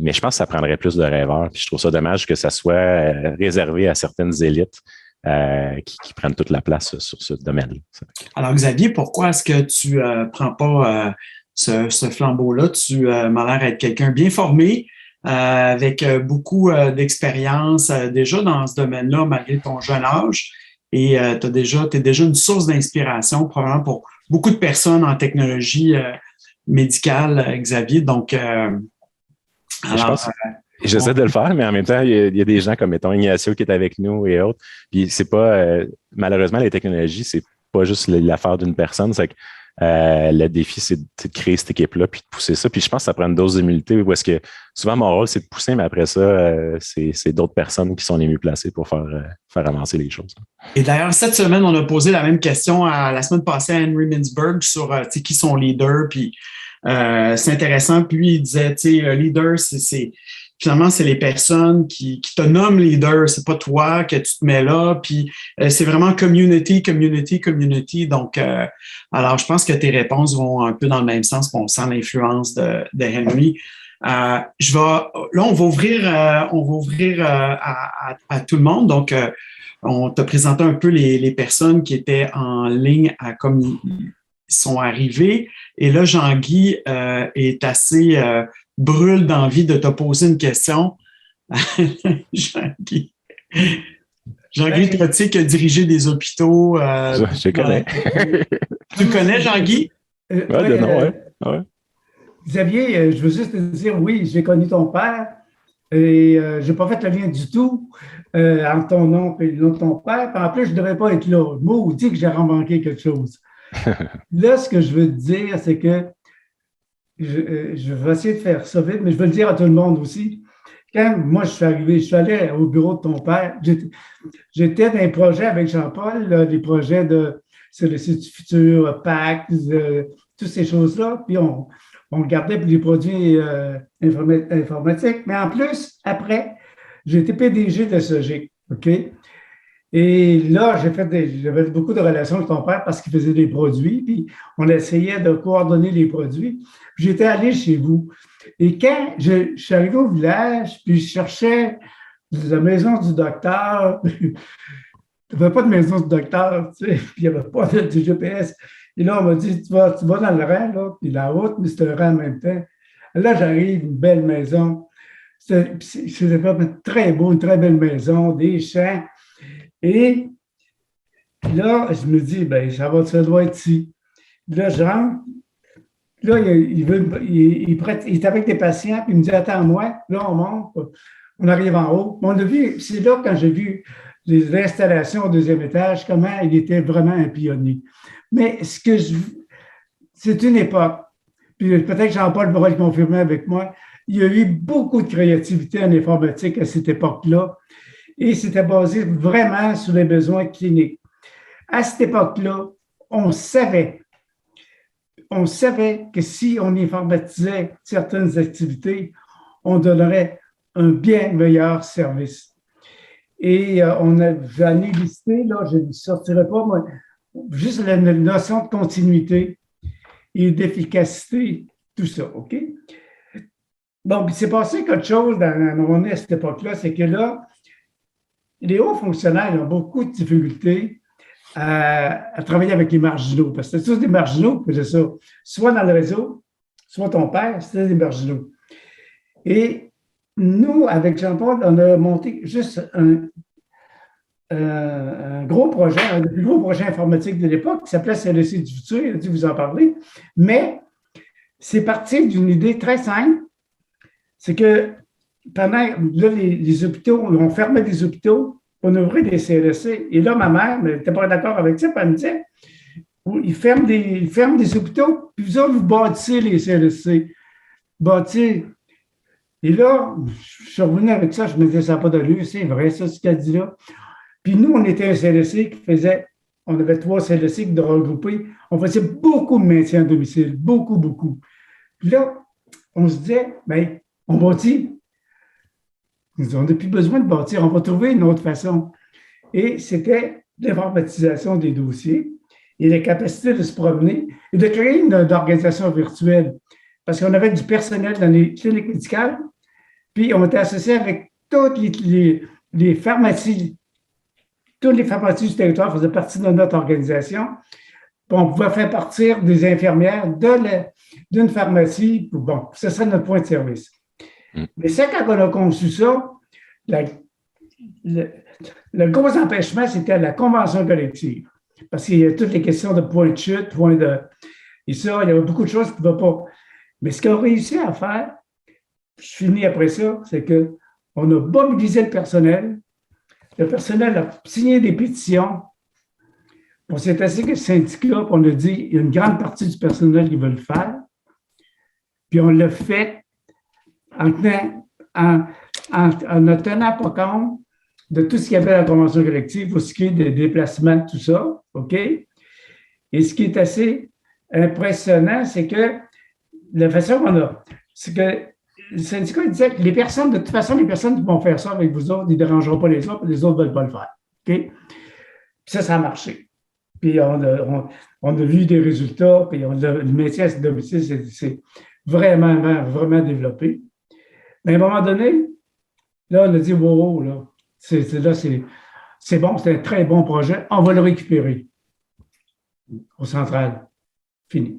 Mais je pense que ça prendrait plus de rêveurs. Puis je trouve ça dommage que ça soit réservé à certaines élites. Qui prennent toute la place sur ce domaine-là. Alors, Xavier, pourquoi est-ce que tu ne prends pas ce flambeau-là? Tu m'as l'air d'être quelqu'un bien formé, avec beaucoup d'expérience déjà dans ce domaine-là, malgré ton jeune âge. Et tu es déjà une source d'inspiration, probablement pour beaucoup de personnes en technologie médicale, Xavier. Donc, j'essaie de le faire, mais en même temps, il y a des gens comme, mettons, Ignacio qui est avec nous et autres. Puis c'est pas, malheureusement, les technologies, c'est pas juste l'affaire d'une personne. C'est que le défi, c'est de créer cette équipe-là puis de pousser ça. Puis je pense que ça prend une dose d'humilité où est-ce que souvent mon rôle, c'est de pousser, mais après ça, c'est d'autres personnes qui sont les mieux placées pour faire avancer les choses. Et d'ailleurs, cette semaine, on a posé la même question la semaine passée à Henry Mintzberg sur qui sont leaders. Puis c'est intéressant. Puis lui, il disait, tu sais, leader, finalement, c'est les personnes qui te nomment leader. C'est pas toi que tu te mets là. Puis c'est vraiment community. Donc, alors, je pense que tes réponses vont un peu dans le même sens. On sent l'influence de Henry. Là, on va ouvrir à tout le monde. Donc, on t'a présenté un peu les personnes qui étaient en ligne comme ils sont arrivés. Et là, Jean-Guy est assez brûle d'envie de te poser une question. Jean-Guy, tu as dirigé des hôpitaux. Je connais. Tu le connais, Jean-Guy? Ouais. Xavier, je veux juste te dire, oui, j'ai connu ton père et je n'ai pas fait le lien du tout entre ton nom et le nom de ton père. En plus, je ne devrais pas être là. Maudit que j'ai remarqué quelque chose. Là, ce que je veux te dire, c'est que je vais essayer de faire ça vite, mais je veux le dire à tout le monde aussi. Quand moi, je suis allé au bureau de ton père, j'étais dans un projet avec Jean-Paul, là, les projets sur le site du futur, PAC, toutes ces choses-là, puis on regardait les produits informatiques. Mais en plus, après, j'ai été PDG de SOGIC, OK? Et là, j'avais beaucoup de relations avec ton père parce qu'il faisait des produits, puis on essayait de coordonner les produits. Puis j'étais allé chez vous. Et quand je suis arrivé au village, puis je cherchais la maison du docteur, il n'y avait pas de maison du docteur, tu sais, puis il n'y avait pas de GPS. Et là, on m'a dit, tu vas dans le rang, là, puis la route, mais c'est le rang en même temps. Là, j'arrive, une belle maison. C'était vraiment très beau, une très belle maison, des champs. Et là, je me dis, ben, ça doit être ici. Là, je rentre. Là, il est avec des patients, puis il me dit, attends-moi. Là, on monte, on arrive en haut. On a vu, c'est là quand j'ai vu les installations au deuxième étage, comment il était vraiment un pionnier. Mais c'est une époque, puis peut-être que Jean-Paul pourra le confirmer avec moi, il y a eu beaucoup de créativité en informatique à cette époque-là, et c'était basé vraiment sur les besoins cliniques. À cette époque-là, on savait que si on informatisait certaines activités, on donnerait un bien meilleur service. Et j'en ai listé, là, je ne sortirai pas, moi, juste la notion de continuité et d'efficacité, tout ça, OK? Bon, puis c'est passé quelque chose à cette époque-là, c'est que là, les hauts fonctionnaires ont beaucoup de difficultés à travailler avec les marginaux, parce que c'est tous des marginaux qui faisaient ça, soit dans le réseau, soit ton père, c'était des marginaux. Et nous, avec Jean-Paul, on a monté juste un gros projet, un des plus gros projets informatiques de l'époque, qui s'appelait CLSC du futur, il a dû vous en parler, mais c'est parti d'une idée très simple, c'est que pendant, là, les hôpitaux, on fermait des hôpitaux, on ouvrait des CLSC, et là, ma mère n'était pas d'accord avec ça, puis elle me disait, ils ferment des hôpitaux, puis vous autres, vous bâtissez les CLSC, bâtissez. Et là, je suis revenu avec ça, je me disais, ça n'a pas d'allure, c'est vrai, ça, ce qu'elle dit là. Puis nous, on était un CLSC qui faisait, on avait 3 CLSC qui regroupés, on faisait beaucoup de maintien à domicile, beaucoup, beaucoup. Puis là, on se disait, bien, on bâtit. On n'a plus besoin de bâtir, on va trouver une autre façon. Et c'était l'informatisation des dossiers et la capacité de se promener et de créer une organisation virtuelle. Parce qu'on avait du personnel dans les cliniques médicales, puis on était associé avec toutes les pharmacies. Toutes les pharmacies du territoire faisaient partie de notre organisation. Puis on pouvait faire partir des infirmières d'une pharmacie. Bon, ce serait notre point de service. Mais c'est quand on a conçu ça, le gros empêchement, c'était la convention collective. Parce qu'il y a toutes les questions de point de chute, et ça, il y avait beaucoup de choses qui ne vont pas. Mais ce qu'on a réussi à faire, je finis après ça, c'est qu'on a mobilisé le personnel. Le personnel a signé des pétitions. On s'est assis avec le syndicat, puis on a dit il y a une grande partie du personnel qui veut le faire. Puis on l'a fait en ne tenant pas compte de tout ce qu'il y avait dans la convention collective, pour ce qui est des déplacements, tout ça. OK? Et ce qui est assez impressionnant, c'est que la façon qu'on a, c'est que le syndicat disait que de toute façon, les personnes qui vont faire ça avec vous autres, ils ne dérangeront pas les autres, les autres ne veulent pas le faire. OK? Puis ça a marché. Puis on a vu des résultats, puis le métier à domicile, c'est vraiment, vraiment développé. Mais à un moment donné, là, on a dit, wow, là, c'est bon, c'est un très bon projet, on va le récupérer au central. Fini.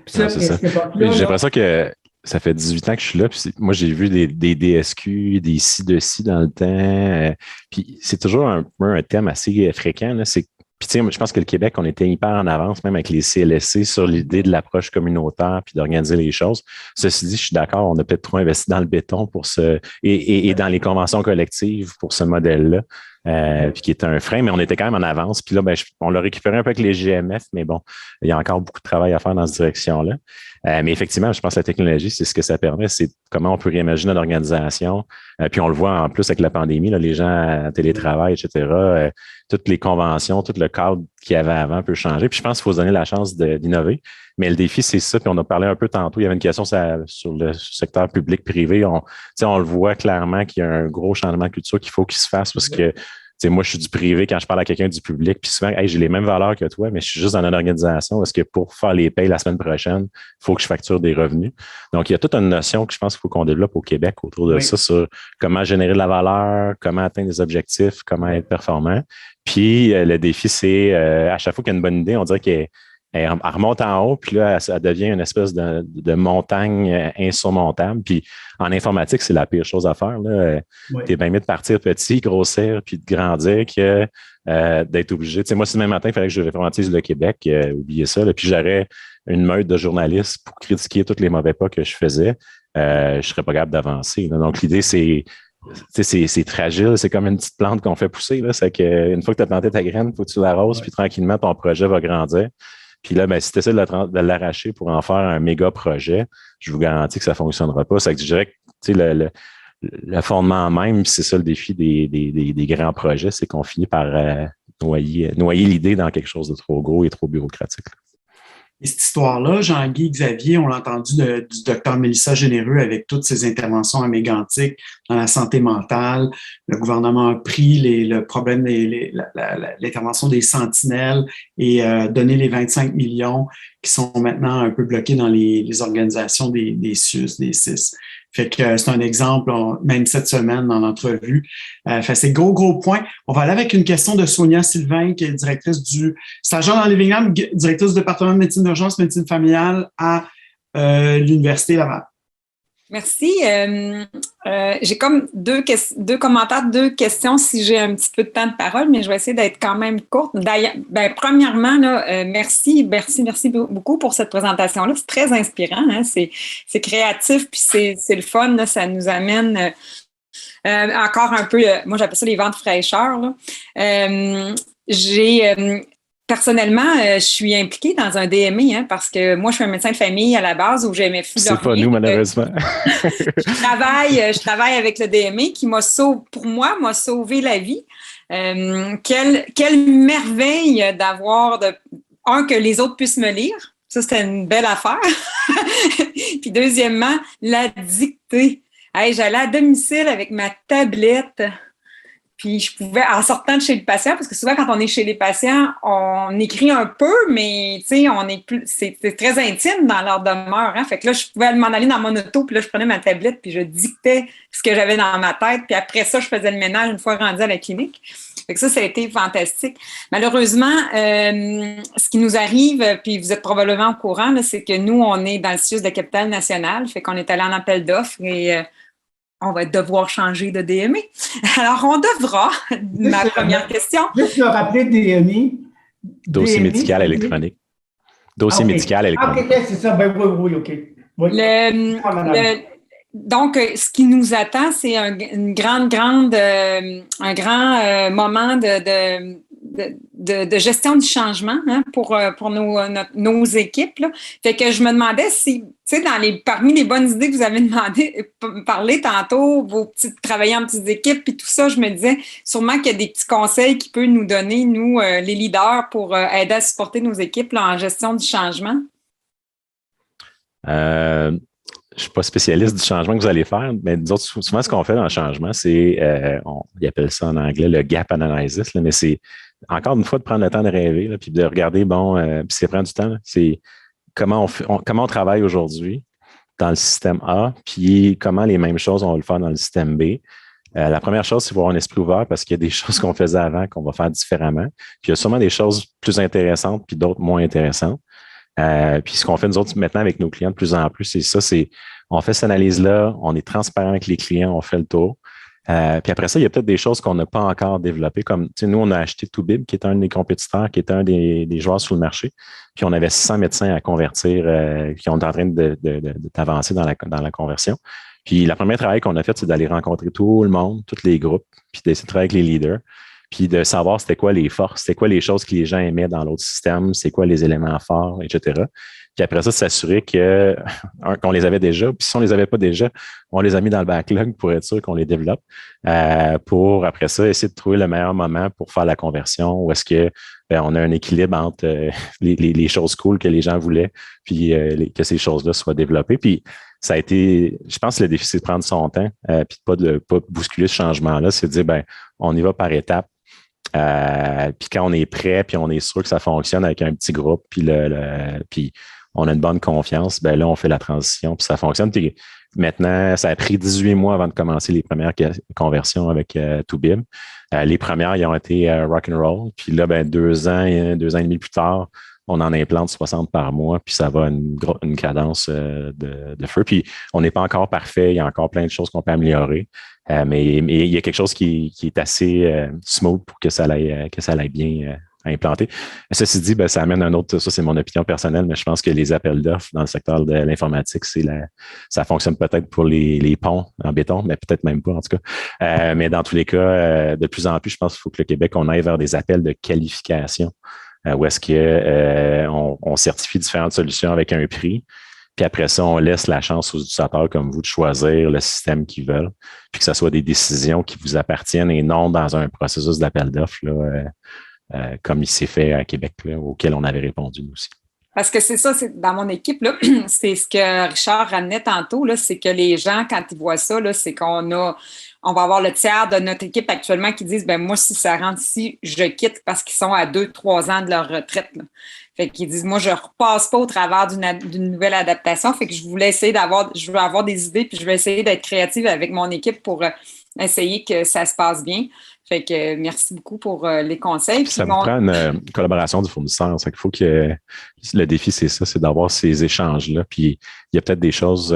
Puis ça, c'est ça. J'ai l'impression que ça fait 18 ans que je suis là, puis moi, j'ai vu des DSQ, des ci dans le temps, puis c'est toujours un thème assez fréquent, là, c'est puis, tu sais, je pense que le Québec, on était hyper en avance, même avec les CLSC, sur l'idée de l'approche communautaire puis d'organiser les choses. Ceci dit, je suis d'accord, on a peut-être trop investi dans le béton pour et dans les conventions collectives pour ce modèle-là, puis qui était un frein, mais on était quand même en avance. Puis là, on l'a récupéré un peu avec les GMF, mais bon, il y a encore beaucoup de travail à faire dans cette direction-là. Mais effectivement, je pense que la technologie, c'est ce que ça permet, c'est comment on peut réimaginer notre organisation. Puis on le voit en plus avec la pandémie, là, les gens à télétravail, etc., toutes les conventions, tout le cadre qu'il y avait avant peut changer. Puis je pense qu'il faut se donner la chance d'innover. Mais le défi, c'est ça. Puis on a parlé un peu tantôt, il y avait une question sur le secteur public-privé. On le voit clairement qu'il y a un gros changement de culture qu'il faut qu'il se fasse parce que sais, moi, je suis du privé quand je parle à quelqu'un du public, puis souvent, hey, j'ai les mêmes valeurs que toi, mais je suis juste dans une organisation. Est-ce que pour faire les payes la semaine prochaine, il faut que je facture des revenus? Donc, il y a toute une notion que je pense qu'il faut qu'on développe au Québec autour de ça, sur comment générer de la valeur, comment atteindre des objectifs, comment être performant. Puis, le défi, c'est à chaque fois qu'il y a une bonne idée, on dirait qu'elle remonte en haut, puis là, elle devient une espèce de montagne insurmontable. Puis en informatique, c'est la pire chose à faire. Tu es bien mieux de partir petit, grossir, puis de grandir que d'être obligé. Tu sais, moi, si demain matin, il fallait que je réformatise le Québec, oubliez ça. Là, puis j'aurais une meute de journalistes pour critiquer tous les mauvais pas que je faisais. Je ne serais pas capable d'avancer. Donc, l'idée, c'est fragile, c'est comme une petite plante qu'on fait pousser. Là. C'est qu'une fois que tu as planté ta graine, il faut que tu l'arroses, puis tranquillement, ton projet va grandir. Puis là, ben, si tu essaies de l'arracher pour en faire un méga projet, je vous garantis que ça ne fonctionnera pas. C'est que je dirais que le fondement même, c'est ça le défi des grands projets, c'est qu'on finit par noyer l'idée dans quelque chose de trop gros et trop bureaucratique. Et cette histoire-là, Jean-Guy Xavier, on l'a entendu du docteur Mélissa Généreux avec toutes ses interventions à mégantic dans la santé mentale. Le gouvernement a pris le problème, l'intervention des sentinelles et donné les 25 millions qui sont maintenant un peu bloqués dans les organisations des CIUS, des CIS. Fait que c'est un exemple, même cette semaine dans l'entrevue. C'est gros point. On va aller avec une question de Sonia Sylvain, qui est directrice du stagiaire dans Living directrice du département de médecine d'urgence, médecine familiale à l'Université Laval. Merci. J'ai comme deux commentaires, deux questions si j'ai un petit peu de temps de parole, mais je vais essayer d'être quand même courte. D'ailleurs, premièrement, là, merci beaucoup pour cette présentation-là. C'est très inspirant, hein? C'est créatif, puis c'est le fun. Là, ça nous amène encore un peu, moi j'appelle ça les vents de fraîcheur. Là. Personnellement, je suis impliquée dans un DME parce que moi, je suis un médecin de famille à la base où j'ai mes filles. C'est pas nous, malheureusement. je travaille avec le DME qui m'a sauvé la vie. Quelle merveille d'avoir que les autres puissent me lire. Ça, c'était une belle affaire. Puis deuxièmement, la dictée. Hey, j'allais à domicile avec ma tablette. Puis je pouvais, en sortant de chez le patient, parce que souvent quand on est chez les patients, on écrit un peu, mais tu sais, c'est très intime dans leur demeure. Hein? Fait que là, je pouvais m'en aller dans mon auto, puis là, je prenais ma tablette, puis je dictais ce que j'avais dans ma tête, puis après ça, je faisais le ménage une fois rendue à la clinique. Fait que ça a été fantastique. Malheureusement, ce qui nous arrive, puis vous êtes probablement au courant, là, c'est que nous, on est dans le CIUS de la capitale nationale, fait qu'on est allé en appel d'offres et on va devoir changer de DME. Alors, on devra. Ma première question. Juste me rappeler DME. Dossier médical électronique. Dossier médical électronique. OK, c'est ça. Ben oui, OK. Oui. Donc, ce qui nous attend, c'est un grand moment de gestion du changement pour nos équipes. Là. Fait que je me demandais si, tu sais, parmi les bonnes idées que vous avez parlé tantôt, travailler en petites équipes puis tout ça, je me disais sûrement qu'il y a des petits conseils qui peuvent nous donner, nous, les leaders, pour aider à supporter nos équipes là, en gestion du changement. Je ne suis pas spécialiste du changement que vous allez faire, mais souvent, ce qu'on fait dans le changement, c'est, ils appellent ça en anglais le gap analysis, là, mais c'est encore une fois de prendre le temps de rêver, là, puis de regarder, puis c'est prendre du temps, là, c'est comment on travaille aujourd'hui dans le système A, puis comment les mêmes choses, on va le faire dans le système B. La première chose, c'est d'avoir un esprit ouvert parce qu'il y a des choses qu'on faisait avant qu'on va faire différemment. Puis il y a sûrement des choses plus intéressantes puis d'autres moins intéressantes. Puis ce qu'on fait nous autres maintenant avec nos clients de plus en plus, c'est ça, on fait cette analyse-là, on est transparent avec les clients, on fait le tour. Puis après ça, il y a peut-être des choses qu'on n'a pas encore développées, comme nous, on a acheté Toubib, qui est un des compétiteurs, qui est un des joueurs sur le marché. Puis on avait 600 médecins à convertir qui sont en train d'avancer dans la conversion. Puis le premier travail qu'on a fait, c'est d'aller rencontrer tout le monde, tous les groupes, puis d'essayer de travailler avec les leaders. Puis de savoir c'était quoi les forces, c'était quoi les choses que les gens aimaient dans l'autre système, c'est quoi les éléments forts, etc. Puis après ça, s'assurer qu'on les avait déjà. Puis si on les avait pas déjà, on les a mis dans le backlog pour être sûr qu'on les développe. Pour après ça, essayer de trouver le meilleur moment pour faire la conversion. Où est-ce que on a un équilibre entre les choses cool que les gens voulaient, puis que ces choses-là soient développées. Puis ça a été, je pense que le défi, c'est de prendre son temps, puis de pas bousculer ce changement-là, c'est de dire, on y va par étapes. Puis quand on est prêt, puis on est sûr que ça fonctionne avec un petit groupe, puis puis on a une bonne confiance, ben là, on fait la transition, puis ça fonctionne. Puis maintenant, ça a pris 18 mois avant de commencer les premières conversions avec Toubib. Les premières, ils ont été rock'n'roll. Puis là, ben 2 ans et demi plus tard, on en implante 60 par mois, puis ça va à une cadence de feu. Puis on n'est pas encore parfait, il y a encore plein de choses qu'on peut améliorer. Mais il y a quelque chose qui est assez smooth pour que ça aille bien à implanter. Ceci dit, ben, ça amène un autre, ça c'est mon opinion personnelle, mais je pense que les appels d'offres dans le secteur de l'informatique, ça fonctionne peut-être pour les ponts en béton, mais peut-être même pas en tout cas. Mais dans tous les cas, de plus en plus, je pense qu'il faut que le Québec, on aille vers des appels de qualification où est-ce qu'on certifie différentes solutions avec un prix. Puis après ça, on laisse la chance aux utilisateurs comme vous de choisir le système qu'ils veulent, puis que ce soit des décisions qui vous appartiennent et non dans un processus d'appel d'offres comme il s'est fait à Québec, là, auquel on avait répondu nous aussi. Parce que c'est ça, c'est dans mon équipe, là, c'est ce que Richard ramenait tantôt, là, c'est que les gens, quand ils voient ça, là, c'est on va avoir le tiers de notre équipe actuellement qui disent, ben moi, si ça rentre ici, je quitte parce qu'ils sont à 2-3 ans de leur retraite. Là. Fait qu'ils disent, moi, je repasse pas au travers d'une nouvelle adaptation. Fait que je veux avoir des idées, puis je vais essayer d'être créative avec mon équipe pour essayer que ça se passe bien. Fait que merci beaucoup pour les conseils. Ça vous prend une collaboration du fournisseur. Il faut que le défi, c'est ça, c'est d'avoir ces échanges-là. Puis il y a peut-être des choses,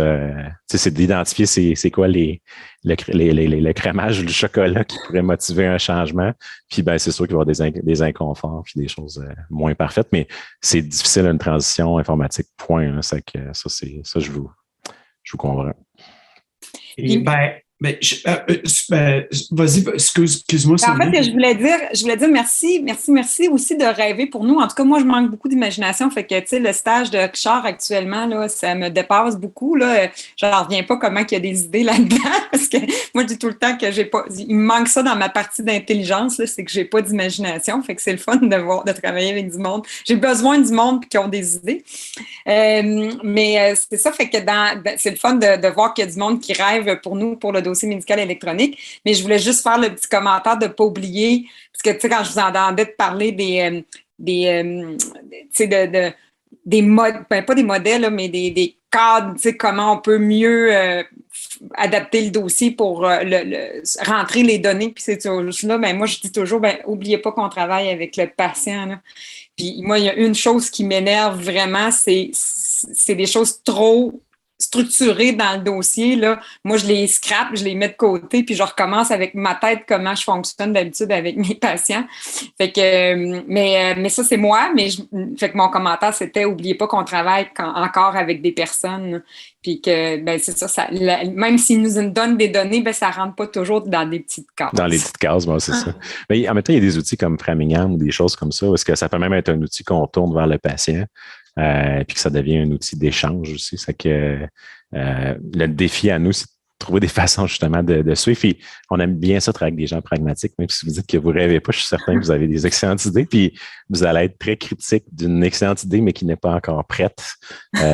c'est d'identifier c'est quoi le crémage du chocolat qui pourrait motiver un changement. Puis ben c'est sûr qu'il va y avoir des inconforts puis des choses moins parfaites, mais c'est difficile une transition informatique, point. Hein, c'est que ça, je vous comprends. Et vas-y, excuse-moi. En fait, je voulais dire merci aussi de rêver pour nous. En tout cas, moi, je manque beaucoup d'imagination. Fait que, tu sais, le stage de Richard actuellement, là, ça me dépasse beaucoup, là. Je n'en reviens pas comment il y a des idées là-dedans. Parce que moi, je dis tout le temps que il me manque ça dans ma partie d'intelligence, là, c'est que j'ai pas d'imagination. Fait que c'est le fun de travailler avec du monde. J'ai besoin du monde qui ont des idées. Mais c'est ça, fait que c'est le fun de voir qu'il y a du monde qui rêve pour nous, pour le dossier médical électronique. Mais je voulais juste faire le petit commentaire de ne pas oublier, parce que, tu sais, quand je vous entendais parler des modes, ben, pas des modèles, là, mais des cadres, tu sais, comment on peut mieux adapter le dossier pour rentrer les données. Puis c'est là, ben, moi, je dis toujours, ben, oubliez pas qu'on travaille avec le patient, là. Puis moi, il y a une chose qui m'énerve vraiment, c'est des choses trop structurées dans le dossier, là. Moi, je les scrape, je les mets de côté, puis je recommence avec ma tête comment je fonctionne d'habitude avec mes patients. Fait que, mais ça, c'est moi, fait que mon commentaire, c'était, oubliez pas qu'on travaille encore avec des personnes, puis que, ben, c'est ça, même s'ils nous donnent des données, ben, ça rentre pas toujours dans des petites cases. Dans les petites cases, moi, c'est ça. Mais en même temps, il y a des outils comme Framingham ou des choses comme ça, parce que ça peut même être un outil qu'on tourne vers le patient. Puis que ça devient un outil d'échange aussi. C'est que le défi à nous, c'est de trouver des façons justement de suivre. Puis on aime bien ça travailler avec des gens pragmatiques, même si vous dites que vous ne rêvez pas, je suis certain que vous avez des excellentes idées. Puis vous allez être très critique d'une excellente idée, mais qui n'est pas encore prête.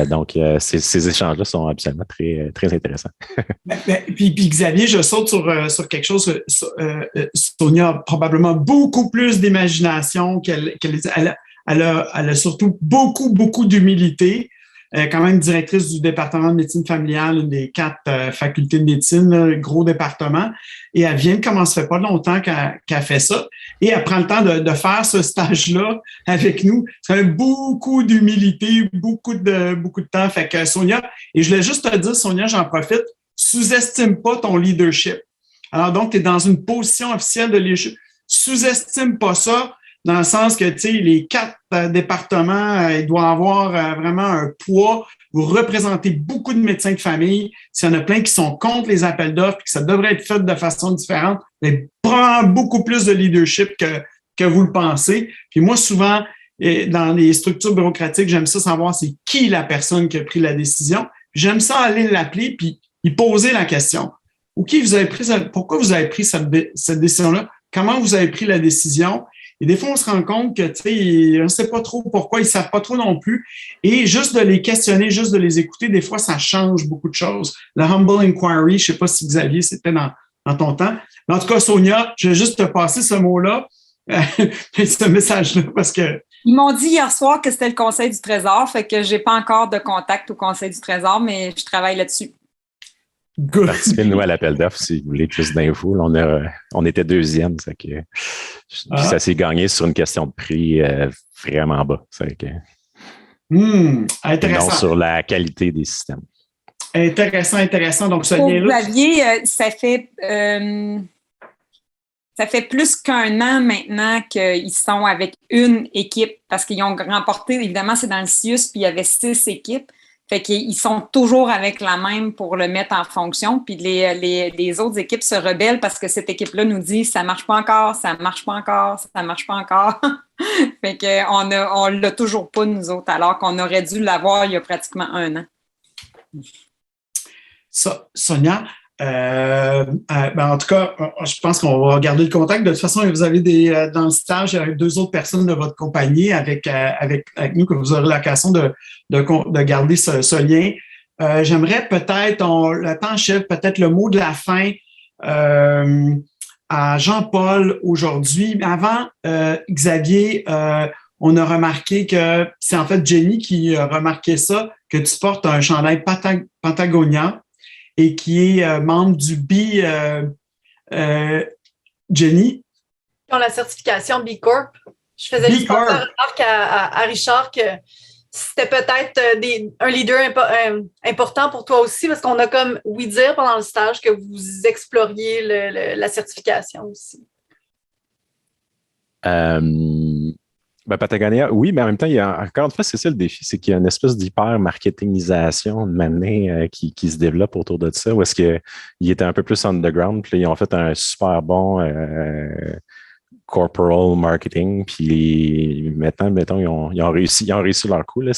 Donc, ces échanges-là sont absolument très, très intéressants. Puis Xavier, je saute sur quelque chose. Sonia a probablement beaucoup plus d'imagination Elle a surtout beaucoup, beaucoup d'humilité. Quand même directrice du département de médecine familiale, une des 4 facultés de médecine, là, gros département. Et elle vient de commencer, ça fait pas longtemps qu'elle fait ça. Et elle prend le temps de faire ce stage-là avec nous. Ça fait beaucoup d'humilité, beaucoup de temps. Fait que Sonia, et je voulais juste te dire, Sonia, j'en profite, sous-estime pas ton leadership. Alors donc, tu es dans une position officielle de leadership. Sous-estime pas ça. Dans le sens que, tu sais, les 4 départements, ils doivent avoir vraiment un poids. Vous représentez beaucoup de médecins de famille. S'il y en a plein qui sont contre les appels d'offres et que ça devrait être fait de façon différente, mais prend beaucoup plus de leadership que vous le pensez. Puis moi, souvent, dans les structures bureaucratiques, j'aime ça savoir c'est qui la personne qui a pris la décision. J'aime ça aller l'appeler puis y poser la question. OK, pourquoi vous avez pris cette décision-là? Comment vous avez pris la décision? Et des fois, on se rend compte que, tu sais, on ne sait pas trop pourquoi, ils ne savent pas trop non plus. Et juste de les questionner, juste de les écouter, des fois, ça change beaucoup de choses. La humble inquiry, je ne sais pas si Xavier, c'était dans ton temps. Mais en tout cas, Sonia, je vais juste te passer ce mot-là. ce message-là parce que. Ils m'ont dit hier soir que c'était le Conseil du Trésor, fait que j'ai pas encore de contact au Conseil du Trésor, mais je travaille là-dessus. Good. Participez-nous à l'appel d'offres si vous voulez plus d'infos. On était deuxième, puis ça s'est gagné sur une question de prix vraiment bas. Intéressant. Non sur la qualité des systèmes. Intéressant. Donc, ce Pour lien-là. Xavier, ça fait plus qu'1 an maintenant qu'ils sont avec une équipe parce qu'ils ont remporté, évidemment, c'est dans le CIUS, puis il y avait 6 équipes. Fait qu'ils sont toujours avec la même pour le mettre en fonction. Puis les autres équipes se rebellent parce que cette équipe-là nous dit ça marche pas encore, ça marche pas encore, ça marche pas encore. Fait qu'on l'a toujours pas, nous autres, alors qu'on aurait dû l'avoir il y a pratiquement 1 an. Sonia, en tout cas, je pense qu'on va garder le contact. De toute façon, vous avez dans le stage, il y a 2 autres personnes de votre compagnie avec nous que vous aurez l'occasion de garder ce lien. J'aimerais peut-être, le temps achève, peut-être le mot de la fin à Jean-Paul aujourd'hui. Mais avant, Xavier, on a remarqué que c'est en fait Jenny qui a remarqué ça, que tu portes un chandail Patagonia et qui est membre du B. Jenny? Qui ont la certification B Corp. Je faisais juste faire remarque à Richard que c'était peut-être un leader important pour toi aussi, parce qu'on a comme oui dire pendant le stage que vous exploriez la certification aussi. Patagonia, oui, mais en même temps, encore une fois, c'est ça le défi, c'est qu'il y a une espèce d'hyper-marketingisation de manière qui se développe autour de ça, où est-ce qu'il était un peu plus underground, puis là, ils ont fait un super bon corporal marketing, puis maintenant, mettons, ils ont réussi leur coup. Là.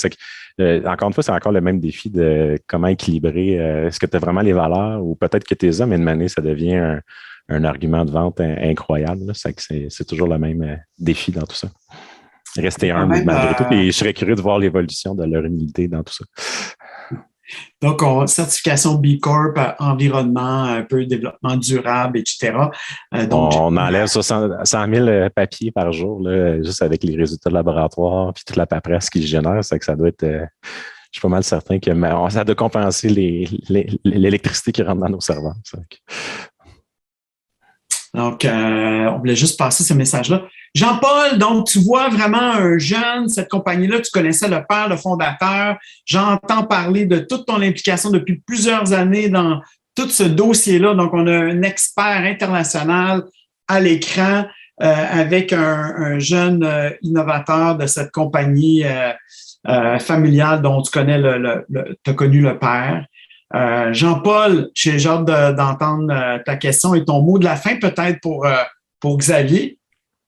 Encore une fois, c'est encore le même défi de comment équilibrer, est-ce que tu as vraiment les valeurs, ou peut-être que tu les as, mais de manière, ça devient un argument de vente incroyable. Là. C'est toujours le même défi dans tout ça. Rester humble malgré tout. Et je serais curieux de voir l'évolution de leur humilité dans tout ça. Donc, certification B Corp, environnement, un peu développement durable, etc. Donc, on enlève 100 000 papiers par jour, là, juste avec les résultats de laboratoire puis toute la paperasse qu'ils génèrent. C'est que ça doit être... je suis pas mal certain que ça doit compenser l'électricité qui rentre dans nos serveurs. Donc, on voulait juste passer ce message-là. Jean-Paul, donc tu vois vraiment un jeune, cette compagnie-là, tu connaissais le père, le fondateur. J'entends parler de toute ton implication depuis plusieurs années dans tout ce dossier-là. Donc, on a un expert international à l'écran avec un jeune innovateur de cette compagnie familiale dont tu connais t'as connu le père. Jean-Paul, j'ai hâte d'entendre ta question et ton mot de la fin peut-être pour Xavier.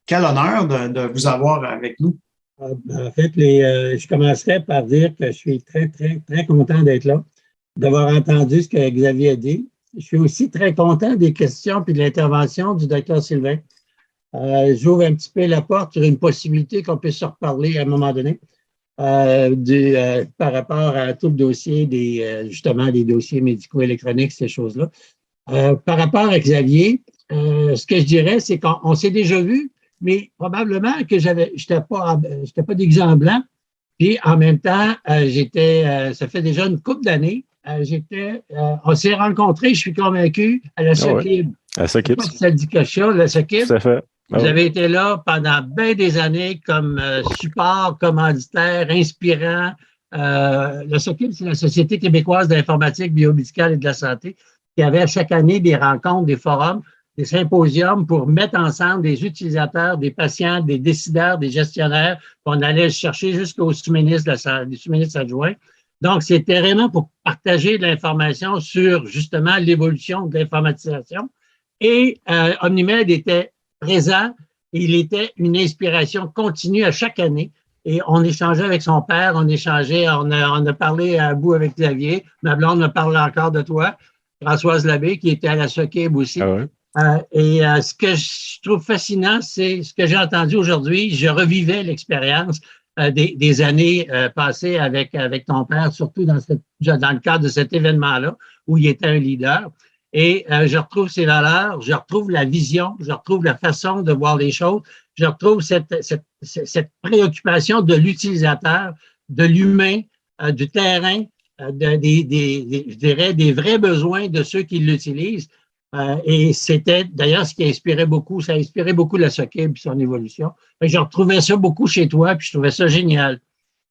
Quel honneur de vous avoir avec nous. En fait, je commencerai par dire que je suis très, très, très content d'être là, d'avoir entendu ce que Xavier a dit. Je suis aussi très content des questions et de l'intervention du Dr Sylvain. J'ouvre un petit peu la porte sur une possibilité qu'on puisse se reparler à un moment donné par rapport à tout le dossier justement des dossiers médicaux électroniques, ces choses-là. Par rapport à Xavier, ce que je dirais, c'est qu'on s'est déjà vu, mais probablement que j'étais pas d'exemple blanc. Puis en même temps, ça fait déjà une couple d'années, on s'est rencontrés, je suis convaincu, à la SOCIB. À la SOCIB. Ça dit quelque chose, la SOCIB. Ça fait. Vous avez été là pendant bien des années comme support, commanditaire, inspirant. La SOCIB, c'est la Société québécoise d'informatique biomédicale et de la santé, qui avait chaque année des rencontres, des forums, des symposiums pour mettre ensemble des utilisateurs, des patients, des décideurs, des gestionnaires, qu'on allait chercher jusqu'aux sous-ministres adjoints. Donc, c'était vraiment pour partager de l'information sur, justement, l'évolution de l'informatisation. Et Omnimed était présent et il était une inspiration continue à chaque année. Et on échangeait avec son père, on a parlé à bout avec Xavier. Ma blonde me parle encore de toi, Françoise Labbé, qui était à la SOCIB aussi. Ah ouais. Ce que je trouve fascinant, c'est ce que j'ai entendu aujourd'hui. Je revivais l'expérience des années passées avec ton père, surtout dans le cadre de cet événement-là, où il était un leader. et je retrouve ces valeurs, je retrouve la vision, je retrouve la façon de voir les choses, je retrouve cette préoccupation de l'utilisateur, de l'humain, du terrain, je dirais, des vrais besoins de ceux qui l'utilisent. Et c'était d'ailleurs ce qui inspirait beaucoup, ça a inspiré beaucoup la SOCIB et son évolution. Je retrouvais ça beaucoup chez toi, puis je trouvais ça génial.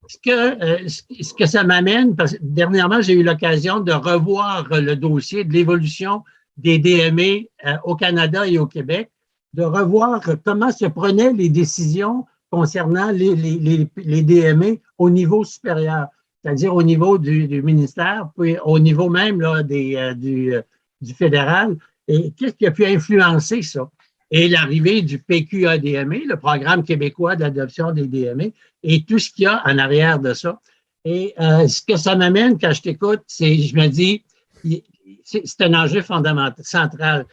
Ce que ça m'amène, parce que dernièrement, j'ai eu l'occasion de revoir le dossier de l'évolution des DME au Canada et au Québec, de revoir comment se prenaient les décisions concernant les DME au niveau supérieur, c'est-à-dire au niveau du ministère, puis au niveau même là, du fédéral. Et qu'est-ce qui a pu influencer ça? Et l'arrivée du PQADME, le Programme québécois d'adoption des DME, et tout ce qu'il y a en arrière de ça. Et ce que ça m'amène quand je t'écoute, je me dis, c'est un enjeu fondamental, central.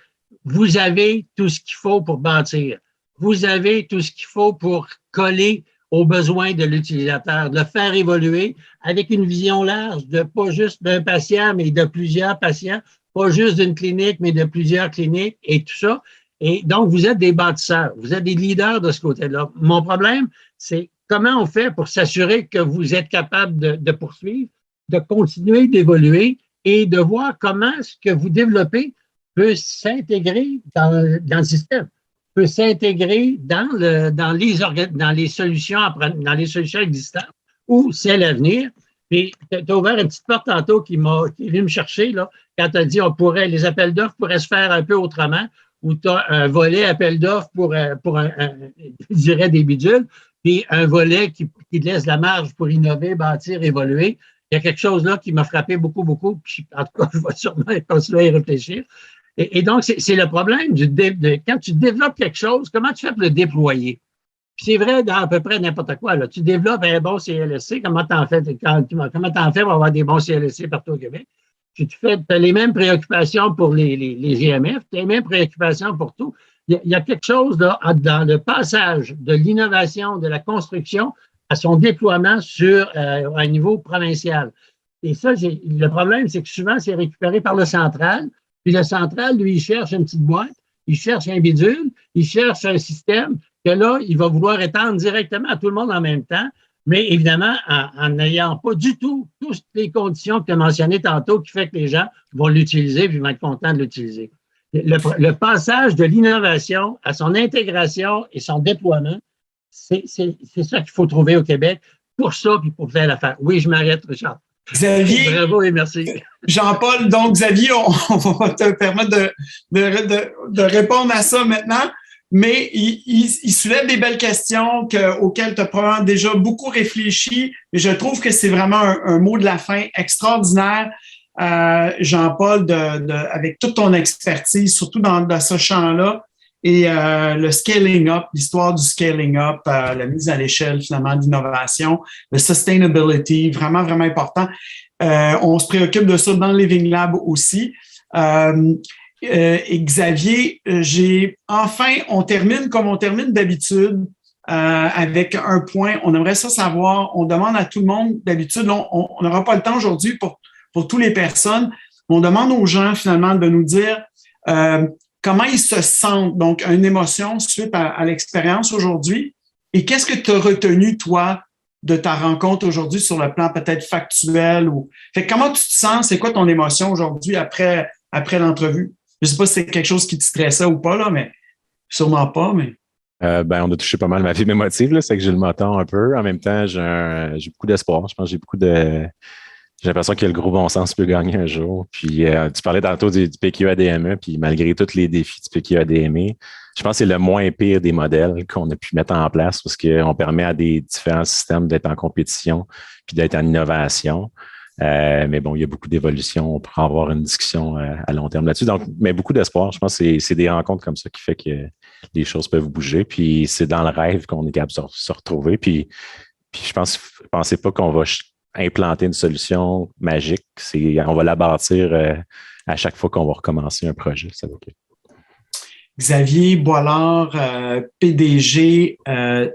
Vous avez tout ce qu'il faut pour bâtir. Vous avez tout ce qu'il faut pour coller aux besoins de l'utilisateur, de le faire évoluer avec une vision large, de pas juste d'un patient, mais de plusieurs patients, pas juste d'une clinique, mais de plusieurs cliniques et tout ça. Et donc, vous êtes des bâtisseurs, vous êtes des leaders de ce côté-là. Mon problème, c'est comment on fait pour s'assurer que vous êtes capable de poursuivre, de continuer d'évoluer et de voir comment ce que vous développez peut s'intégrer dans le système, peut s'intégrer dans les solutions existantes ou c'est l'avenir. Puis, tu as ouvert une petite porte tantôt qui est venue me chercher, là, quand tu as dit les appels d'offres pourraient se faire un peu autrement, où tu as un volet appel d'offres pour je dirais des bidules, puis un volet qui laisse la marge pour innover, bâtir, évoluer. Il y a quelque chose là qui m'a frappé beaucoup, beaucoup. Puis, en tout cas, je vais sûrement continuer à y réfléchir. Et donc, c'est le problème quand tu développes quelque chose, comment tu fais pour le déployer? Puis c'est vrai dans à peu près n'importe quoi. Là. Tu développes un bon CLSC, comment t'en fais pour avoir des bons CLSC partout au Québec? Tu as les mêmes préoccupations pour les GMF, tu as les mêmes préoccupations pour tout. Il y a quelque chose là, dans le passage de l'innovation, de la construction à son déploiement sur un niveau provincial. Et ça, le problème, c'est que souvent, c'est récupéré par le central. Puis le central, lui, il cherche une petite boîte, il cherche un bidule, il cherche un système que là, il va vouloir étendre directement à tout le monde en même temps, mais évidemment, en n'ayant pas du tout toutes les conditions que tu as mentionnées tantôt qui fait que les gens vont l'utiliser et vont être contents de l'utiliser. Le passage de l'innovation à son intégration et son déploiement, c'est ça qu'il faut trouver au Québec pour ça puis pour faire l'affaire. Oui, je m'arrête, Richard. Xavier, bravo et merci. Jean-Paul, donc Xavier, on va te permettre de répondre à ça maintenant, mais il soulève des belles questions auxquelles tu as probablement déjà beaucoup réfléchi, mais je trouve que c'est vraiment un mot de la fin extraordinaire, Jean-Paul, avec toute ton expertise, surtout dans ce champ-là, et le scaling up, l'histoire du scaling up, la mise à l'échelle finalement d'innovation, le sustainability, vraiment, vraiment important. On se préoccupe de ça dans le Living Lab aussi. Et Xavier, on termine comme on termine d'habitude avec un point. On aimerait ça savoir, on demande à tout le monde, d'habitude, on n'aura pas le temps aujourd'hui pour toutes les personnes, on demande aux gens finalement de nous dire comment ils se sentent, donc une émotion suite à l'expérience aujourd'hui. Et qu'est-ce que tu as retenu, toi, de ta rencontre aujourd'hui sur le plan peut-être factuel? Fait, comment tu te sens? C'est quoi ton émotion aujourd'hui après l'entrevue? Je ne sais pas si c'est quelque chose qui te stressait ou pas, là, mais sûrement pas. Mais... on a touché pas mal ma fibre émotive, là, c'est que j'ai le moton un peu. En même temps, j'ai beaucoup d'espoir. Je pense que j'ai l'impression que le gros bon sens peut gagner un jour. Puis, tu parlais tantôt du PQADME, puis malgré tous les défis du PQADME, je pense que c'est le moins pire des modèles qu'on a pu mettre en place parce qu'on permet à des différents systèmes d'être en compétition puis d'être en innovation. Mais bon, il y a beaucoup d'évolution. On pourra avoir une discussion à long terme là-dessus. Donc, mais beaucoup d'espoir. Je pense que c'est des rencontres comme ça qui fait que les choses peuvent bouger. Puis, c'est dans le rêve qu'on est capable de se retrouver. Puis pensez pas qu'on va implanter une solution magique. On va la bâtir à chaque fois qu'on va recommencer un projet. Ça va être... Xavier Boilard, PDG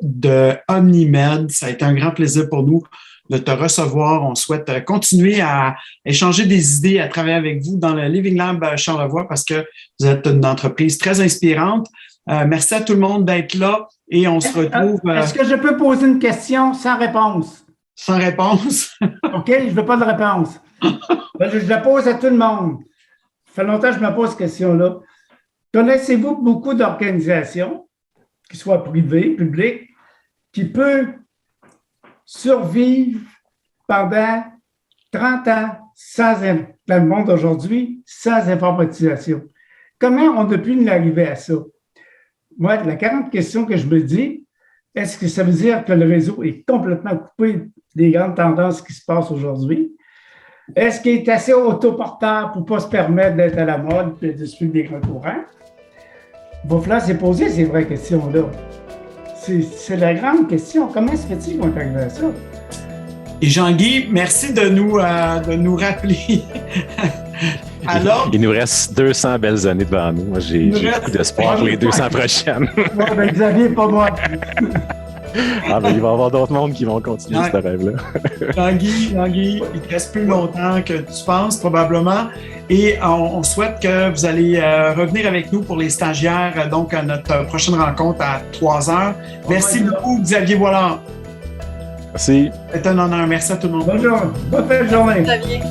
de OmniMed. Ça a été un grand plaisir pour nous de te recevoir. On souhaite continuer à échanger des idées, à travailler avec vous dans le Living Lab Charlevoix parce que vous êtes une entreprise très inspirante. Merci à tout le monde d'être là et on se retrouve. Est-ce que je peux poser une question sans réponse? Sans réponse. OK, je ne veux pas de réponse. Je la pose à tout le monde. Ça fait longtemps que je me pose cette question-là. Connaissez-vous beaucoup d'organisations, qu'ils soient privées, publiques, qui peuvent survivre pendant 30 ans dans le monde aujourd'hui sans informatisation? Comment on a pu arriver à ça? Moi, la 40 questions que je me dis, est-ce que ça veut dire que le réseau est complètement coupé des grandes tendances qui se passent aujourd'hui? Est-ce qu'il est assez autoporteur pour ne pas se permettre d'être à la mode et de suivre des grands courants? Il va falloir se poser ces vraies questions-là. C'est la grande question. Comment se fait-il qu'on est arrivé à ça? Et Jean-Guy, merci de nous rappeler. Alors, il nous reste 200 belles années devant nous. Moi, j'ai beaucoup d'espoir pour les 200 prochaines. Ouais, Xavier, pas moi. Il va y avoir d'autres mondes qui vont continuer ce rêve-là. Jean-Guy, il te reste plus longtemps que tu penses, probablement. Et on souhaite que vous allez revenir avec nous pour les stagiaires, donc à notre prochaine rencontre à 3h. Merci beaucoup, Xavier Voilard. Merci. C'est un honneur. Merci à tout le monde. Bonne journée. Bonne fin de journée. Xavier.